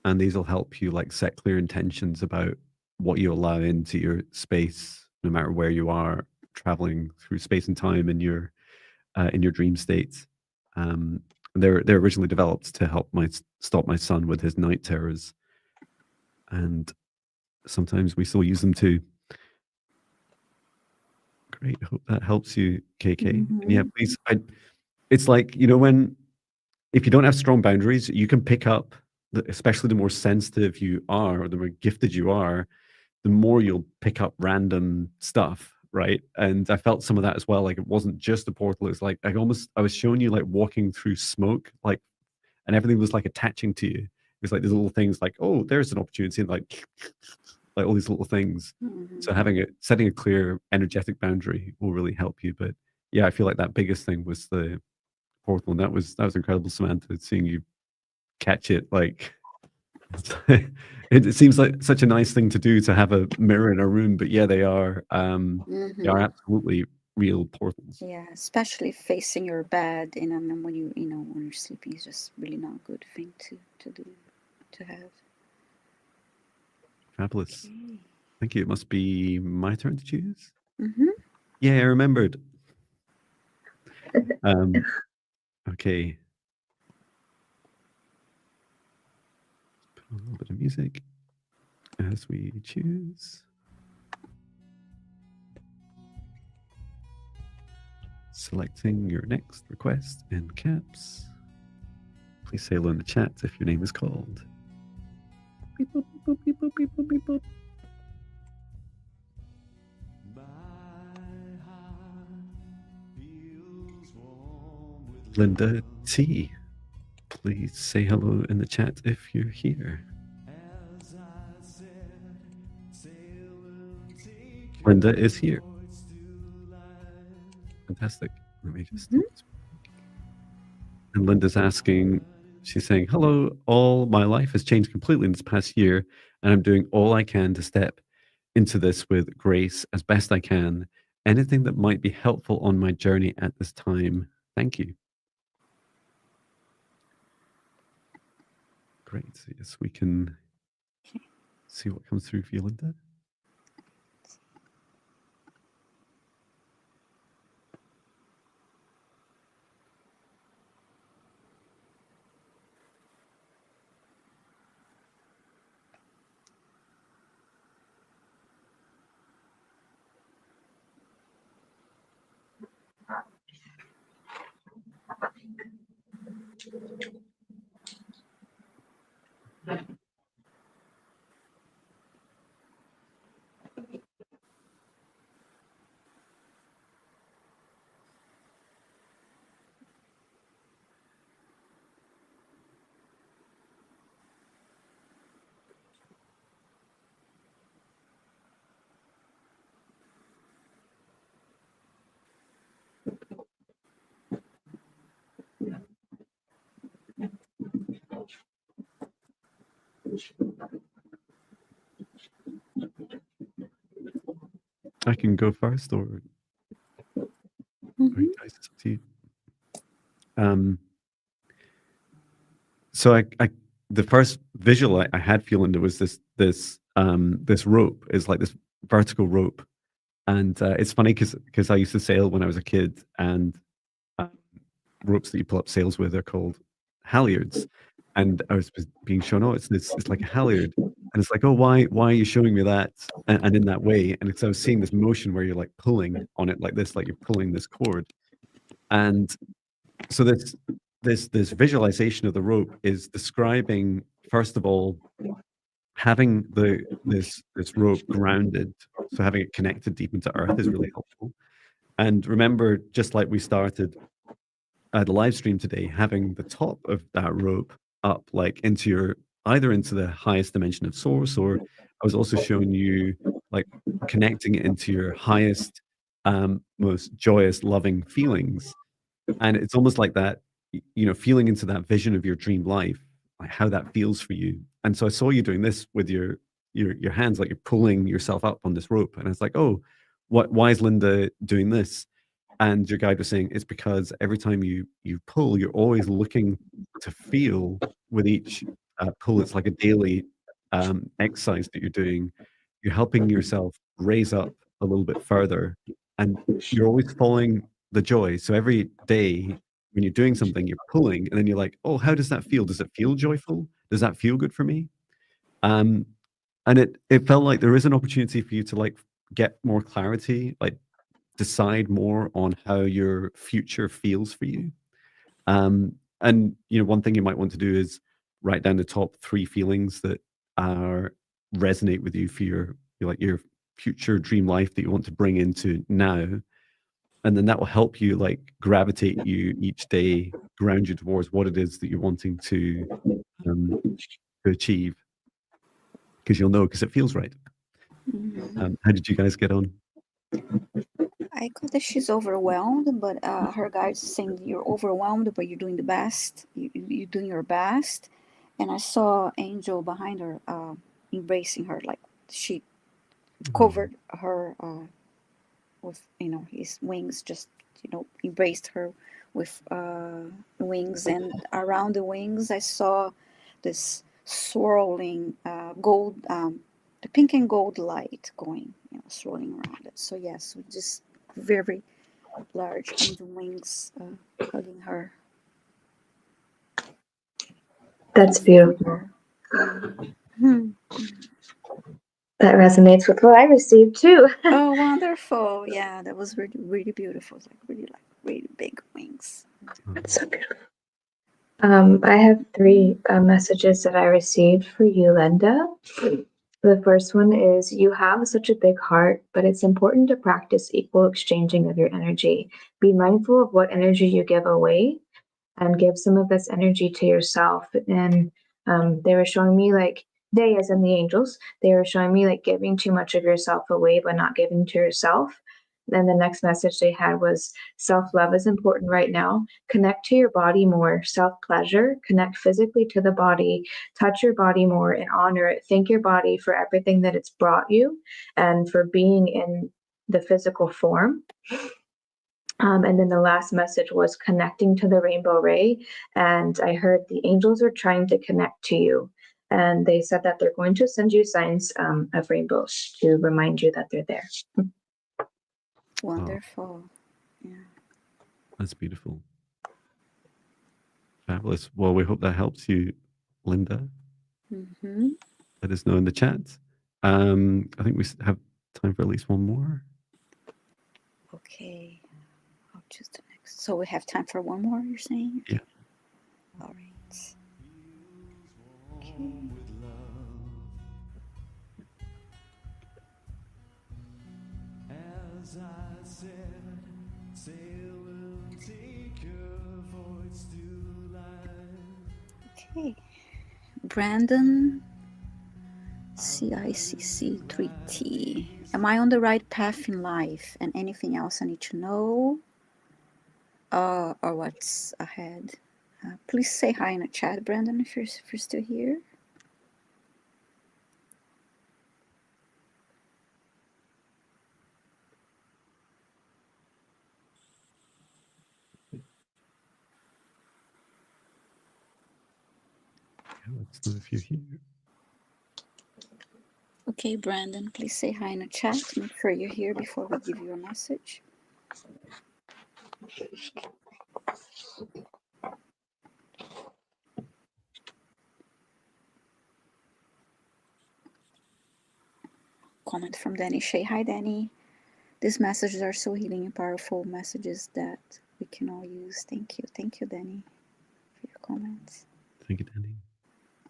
and these will help you like set clear intentions about what you allow into your space, no matter where you are traveling through space and time in your dream states. They're originally developed to help stop my son with his night terrors, and sometimes we still use them too. Great, hope that helps you, KK. And yeah, please. It's like, you know, if you don't have strong boundaries, you can pick up, especially the more sensitive you are, or the more gifted you are, the more you'll pick up random stuff, right? And I felt some of that as well. Like it wasn't just a portal. It's like I was showing you like walking through smoke, like, and everything was like attaching to you. It was like these little things, like, oh, there's an opportunity, and like all these little things. So setting a clear energetic boundary will really help you. But yeah, I feel like that biggest thing was the portal, and that was incredible, Samantha, seeing you catch it. Like it seems like such a nice thing to do, to have a mirror in a room, but yeah, they are absolutely real portals. Yeah, especially facing your bed, and then when when you're sleeping, is just really not a good thing to do, to have. Fabulous. Okay. Thank you. It must be my turn to choose. Mm-hmm. Yeah, I remembered. Okay. Put on a little bit of music as we choose. Selecting your next request in caps. Please say hello in the chat if your name is called. Beep, boop, beep, boop, beep, boop, beep, boop, beep, boop. Linda T, please say hello in the chat if you're here. Linda is here. Fantastic. Let me just and Linda's asking, she's saying, hello, all my life has changed completely in this past year, and I'm doing all I can to step into this with grace as best I can. Anything that might be helpful on my journey at this time, thank you. great. So yes, we can see what comes through for you, Linda. I can go first, or Mhm. guys, it's up to you. So I the first visual I had for you, Linda, was this rope. Is like this vertical rope, and it's funny because I used to sail when I was a kid, and um, ropes that you pull up sails with are called halyards. And I was being shown, oh, it's like a halyard, and it's like, oh, why are you showing me that and in that way? And because I was seeing this motion where you're like pulling on it like this, like you're pulling this cord, and so this visualization of the rope is describing, first of all, having this rope grounded, so having it connected deep into earth is really helpful. And remember, just like we started the live stream today, having the top of that rope up, like into your, either into the highest dimension of source, or I was also showing you like connecting it into your highest, most joyous, loving feelings. And it's almost like that, you know, feeling into that vision of your dream life, like how that feels for you. And so I saw you doing this with your hands, like you're pulling yourself up on this rope, and I was like, oh, why is Linda doing this? And your guide was saying it's because every time you pull, you're always looking to feel with each pull. It's like a daily exercise that you're doing. You're helping yourself raise up a little bit further, and you're always following the joy. So every day when you're doing something, you're pulling, and then you're like, oh, how does that feel? Does it feel joyful? Does that feel good for me? Um, and it felt like there is an opportunity for you to like get more clarity, like decide more on how your future feels for you. And you know, one thing you might want to do is write down the top 3 feelings that are resonate with you for your future dream life that you want to bring into now. And then that will help you like gravitate you each day, ground you towards what it is that you're wanting um, to achieve, because you'll know because it feels right. Mhm. How did you guys get on? I got that she's overwhelmed, but her guide's saying you're overwhelmed, but you're doing the best. You're doing your best. And I saw Angel behind her, embracing her, like she covered her with, his wings, just, embraced her with wings. And around the wings, I saw this swirling gold, the pink and gold light going, swirling around it. So, yes, just very large angel wings hugging her. That's beautiful. Hmm. That resonates with what I received too. Oh, wonderful! Yeah, that was really, really beautiful. It's like really big wings. That's so beautiful. I have 3 messages that I received for you, Linda. The first one is, you have such a big heart, but it's important to practice equal exchanging of your energy. Be mindful of what energy you give away and give some of this energy to yourself. And they were showing me like, they as in the angels, they were showing me like giving too much of yourself away but not giving to yourself. Then the next message they had was, self-love is important right now. Connect to your body more. Self-pleasure, connect physically to the body, touch your body more and honor it. Thank your body for everything that it's brought you and for being in the physical form. And then the last message was connecting to the rainbow ray. And I heard the angels are trying to connect to you. And they said that they're going to send you signs of rainbows to remind you that they're there. Wonderful. Yeah. That's beautiful. Fabulous. Well, we hope that helps you, Linda. Mm-hmm. Let us know in the chat. I think we have time for at least one more. Okay. I'll choose the next. So we have time for one more, you're saying? Yeah. All right. Okay. with love. As I said, sail and take your voice to life. Okay. Brandon, CICC3T. Am I on the right path in life? And anything else I need to know? Or what's ahead? Please say hi in the chat, Brandon, if you're still here. Yeah, let's know if you're here. Okay, Brandon, please say hi in the chat. Make sure you're here before we give you a message. Comment from Danny. Say hi, Danny. These messages are so healing and powerful messages that we can all use. Thank you. Thank you, Danny, for your comments. Thank you, Danny.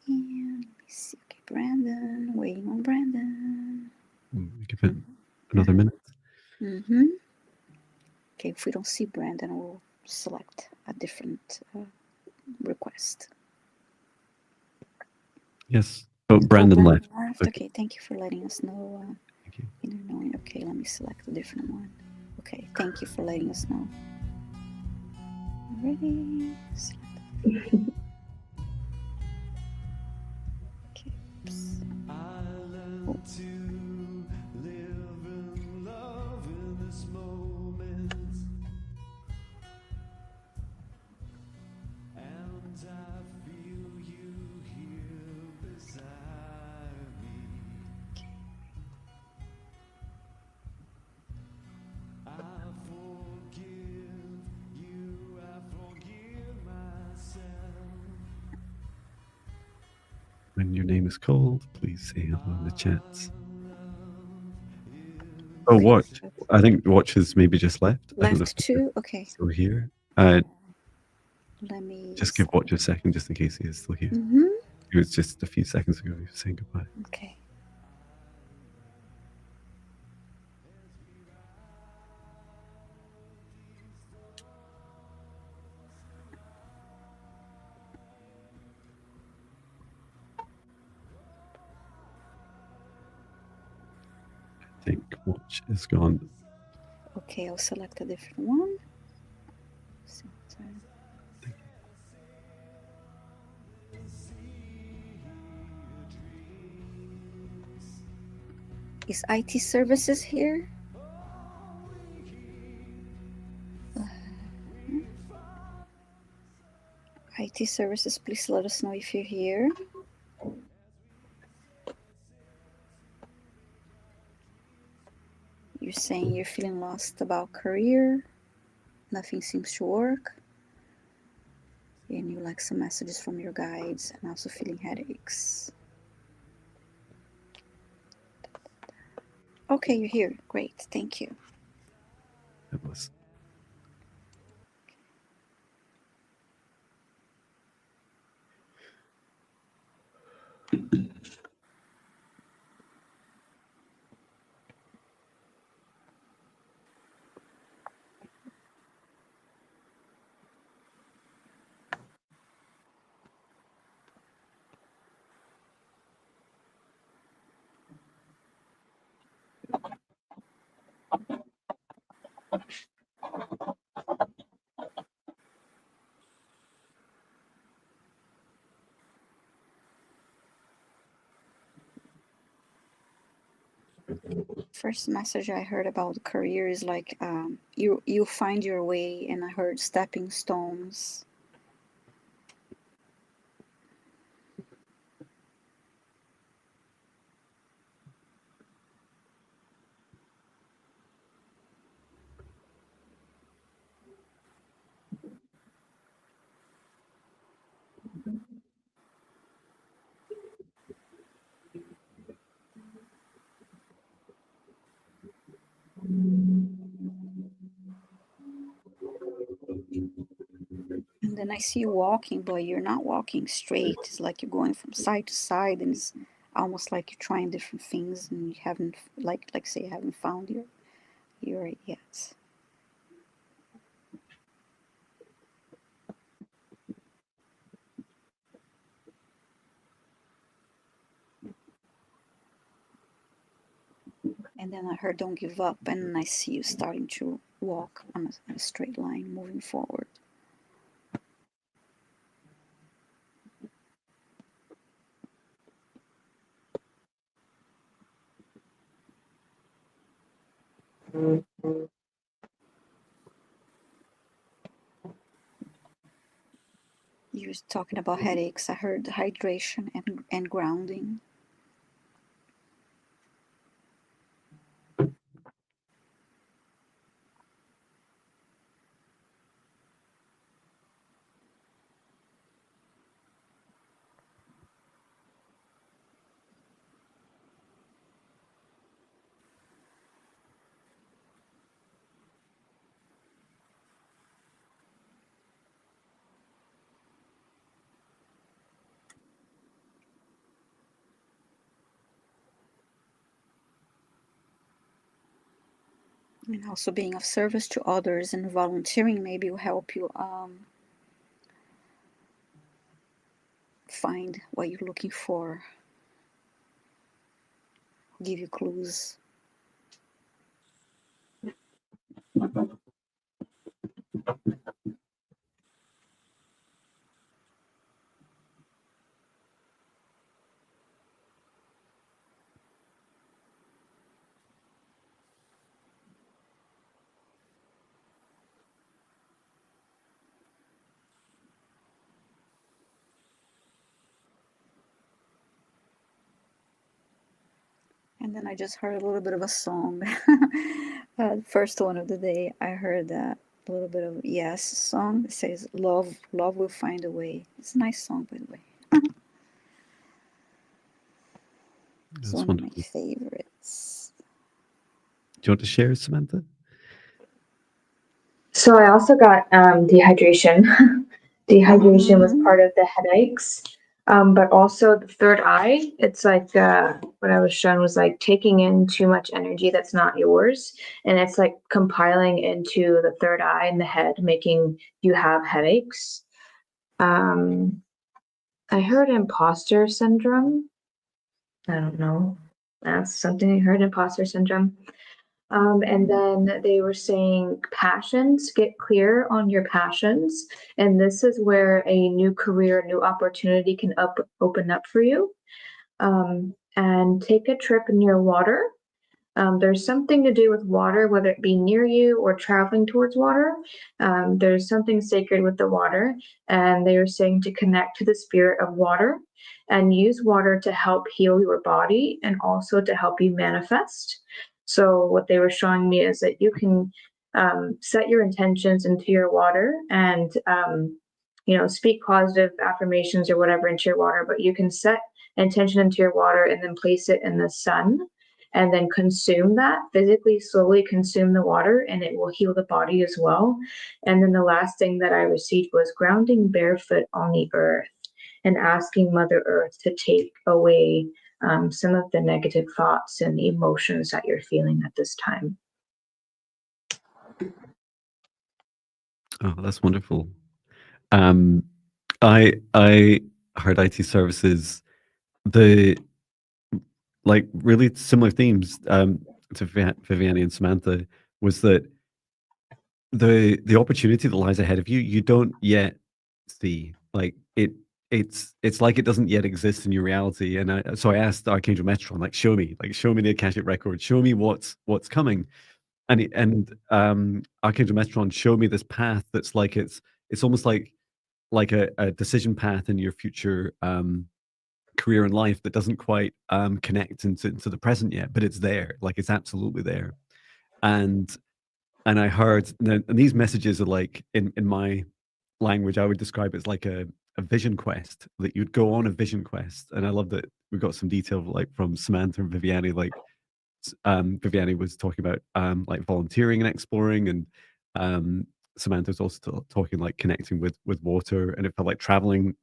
And let me see. Okay, Brandon. Waiting on Brandon. We give it another minute. Mm-hmm. Okay, if we don't see Brandon, we'll select a different request. Yes. Oh, Brandon left. Okay, thank you for letting us know. Thank you. Okay, let me select a different one. Okay, thank you for letting us know. Ready? Okay. I learned to live in love in this moment, and I feel you here beside me. I forgive you, I forgive myself. When your name is called, please say hello in the chats. Oh, Watch. I think Watch has maybe just left. I don't know if Left too? Okay. still here. Let me Just give Watch a second just in case he is still here. Mm-hmm. It was just a few seconds ago he was saying goodbye. Okay. I think Watch is gone. Okay, I'll select a different one. Is IT services here? IT services, please let us know if you're here. You're saying you're feeling lost about career. Nothing seems to work. And you like some messages from your guides and also feeling headaches. Okay, you're here. Great. Thank you. That was. First message I heard about career is like you find your way, and I heard stepping stones. And then I see you walking, but you're not walking straight. It's like you're going from side to side, and it's almost like you're trying different things, and you haven't, like say, you haven't found your yet. And then I heard "Don't give up," and I see you starting to walk on a straight line, moving forward. You were talking about headaches. I heard hydration and grounding. And also being of service to others and volunteering maybe will help you find what you're looking for, give you clues. And then I just heard a little bit of a song. First one of the day, I heard a little bit of Yes song. It says, "Love, love will find a way." It's a nice song, by the way. It's That's one wonderful. of my favorites. Do you want to share, Samantha? So I also got dehydration. Dehydration was part of the headaches, but also the third eye. It's like what I was shown was like taking in too much energy that's not yours, and it's like compiling into the third eye in the head, making you have headaches. I heard imposter syndrome. I don't know. That's something I heard, imposter syndrome. And then they were saying passions, get clear on your passions. And this is where a new career, new opportunity can open up for you. And take a trip near water. There's something to do with water, whether it be near you or traveling towards water. There's something sacred with the water. And they were saying to connect to the spirit of water and use water to help heal your body and also to help you manifest. So what they were showing me is that you can set your intentions into your water and speak positive affirmations or whatever into your water, but you can set intention into your water and then place it in the sun and then consume that, physically slowly consume the water, and it will heal the body as well. And then the last thing that I received was grounding barefoot on the earth and asking Mother Earth to take away some of the negative thoughts and emotions that you're feeling at this time. Oh, that's wonderful. I heard IT services, the like really similar themes to Viviane and Samantha, was that the opportunity that lies ahead of you, you don't yet see. Like it it's like it doesn't yet exist in your reality. And so I asked Archangel Metron, like, show me the Akashic record, show me what's coming. And Archangel Metron showed me this path that's like it's almost like a decision path in your future career and life that doesn't quite connect into the present yet, but it's there, like it's absolutely there. And I heard, and these messages are like, in my language, I would describe it as like a vision quest, that you'd go on a vision quest. And I love that we got some detail like from Samantha and Viviane, like Viviane was talking about like volunteering and exploring, and Samantha was also talking like connecting with water, and it felt like traveling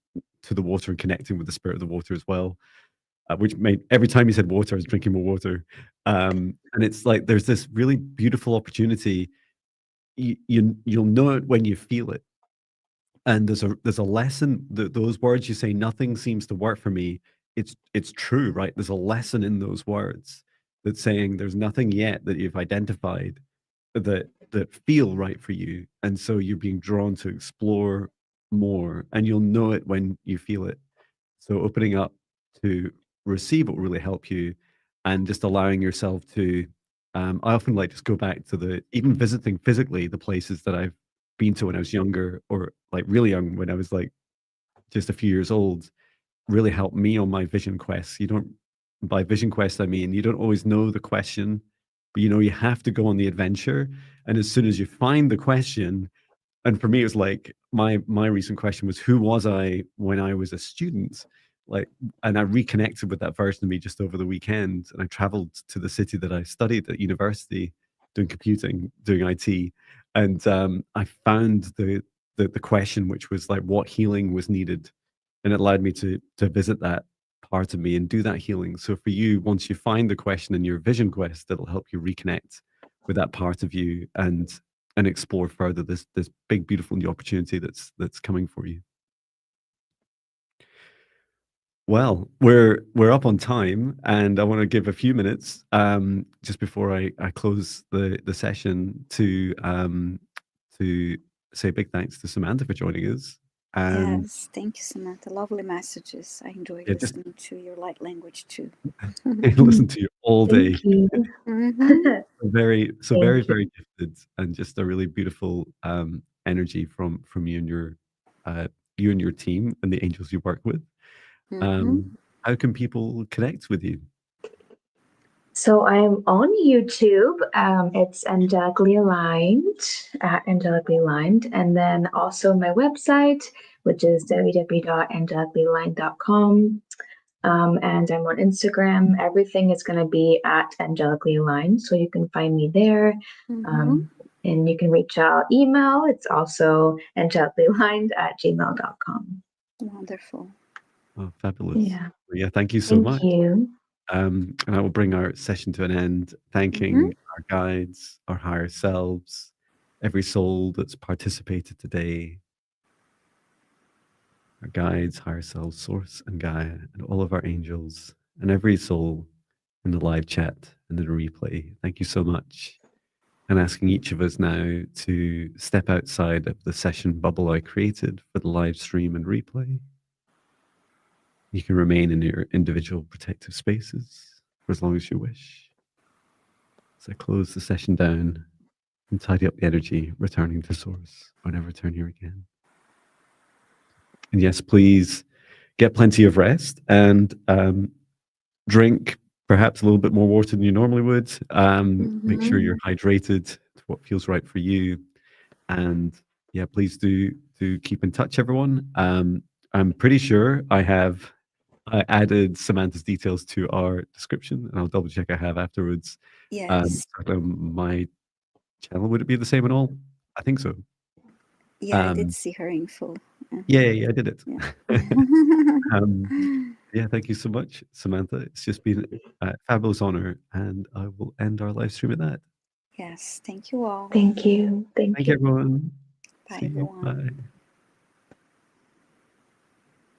to the water and connecting with the spirit of the water as well. Which made, every time you said water, I was drinking more water. And it's like there's this really beautiful opportunity. You'll know it when you feel it. And there's a lesson that those words you say, nothing seems to work for me. It's true, right? There's a lesson in those words that's saying there's nothing yet that you've identified that feel right for you. And so you're being drawn to explore more, and you'll know it when you feel it. So opening up to receive will really help you, and just allowing yourself to I often like just go back to even visiting physically the places that I've been to when I was younger, or like really young, when I was like just a few years old, really helped me on my vision quests. By vision quest, I mean, you don't always know the question, but you have to go on the adventure. And as soon as you find the question, and for me, it was like my recent question was, who was I when I was a student? Like, and I reconnected with that version of me just over the weekend. And I traveled to the city that I studied at university, doing computing, doing IT. And I found the question, which was like, what healing was needed. And it allowed me to visit that part of me and do that healing. So for you, once you find the question in your vision quest, it'll help you reconnect with that part of you and explore further this big, beautiful new opportunity that's coming for you. Well, we're up on time, and I want to give a few minutes just before I close the session to say big thanks to Samantha for joining us. And Yes, thank you, Samantha. Lovely messages. I enjoyed yeah, just listening to your light language too. listen to you all day. Thank you. Mhm. Very Thank you. gifted, and just a really beautiful energy from you and your team and the angels you work with. Mhm. How can people connect with you? So I'm on YouTube. It's Angelically Aligned, Angelically Aligned, and then also my website, which is www.angelicallyaligned.com. And I'm on Instagram. Everything is going to be at Angelically Aligned, so you can find me there. Mhm. And you can reach out email. It's also angelicallyaligned@gmail.com. Wonderful. Oh, fabulous. Yeah. Well, yeah, thank you so Thank much. you. And I will bring our session to an end, thanking our guides, our higher selves, every soul that's participated today, our guides, higher selves, Source and Gaia, and all of our angels, and every soul in the live chat and the replay. Thank you so much. And asking each of us now to step outside of the session bubble I created for the live stream and replay. You can remain in your individual protective spaces for as long as you wish. So close the session down and tidy up the energy, returning to source. I'll never return here again. And yes, please get plenty of rest and drink perhaps a little bit more water than you normally would. Make sure you're hydrated to what feels right for you. And yeah, please do keep in touch, everyone. I'm pretty sure I added Samantha's details to our description, and I'll double check I have afterwards. Yes. My channel, would it be the same and all? I think so. Yeah, I did see her info. Yeah, I did it. Yeah. Yeah, thank you so much, Samantha. It's just been a fabulous honor, and I will end our live stream at that. Yes, thank you all. Thank you. Thank you, everyone. Bye, See you. everyone. Bye.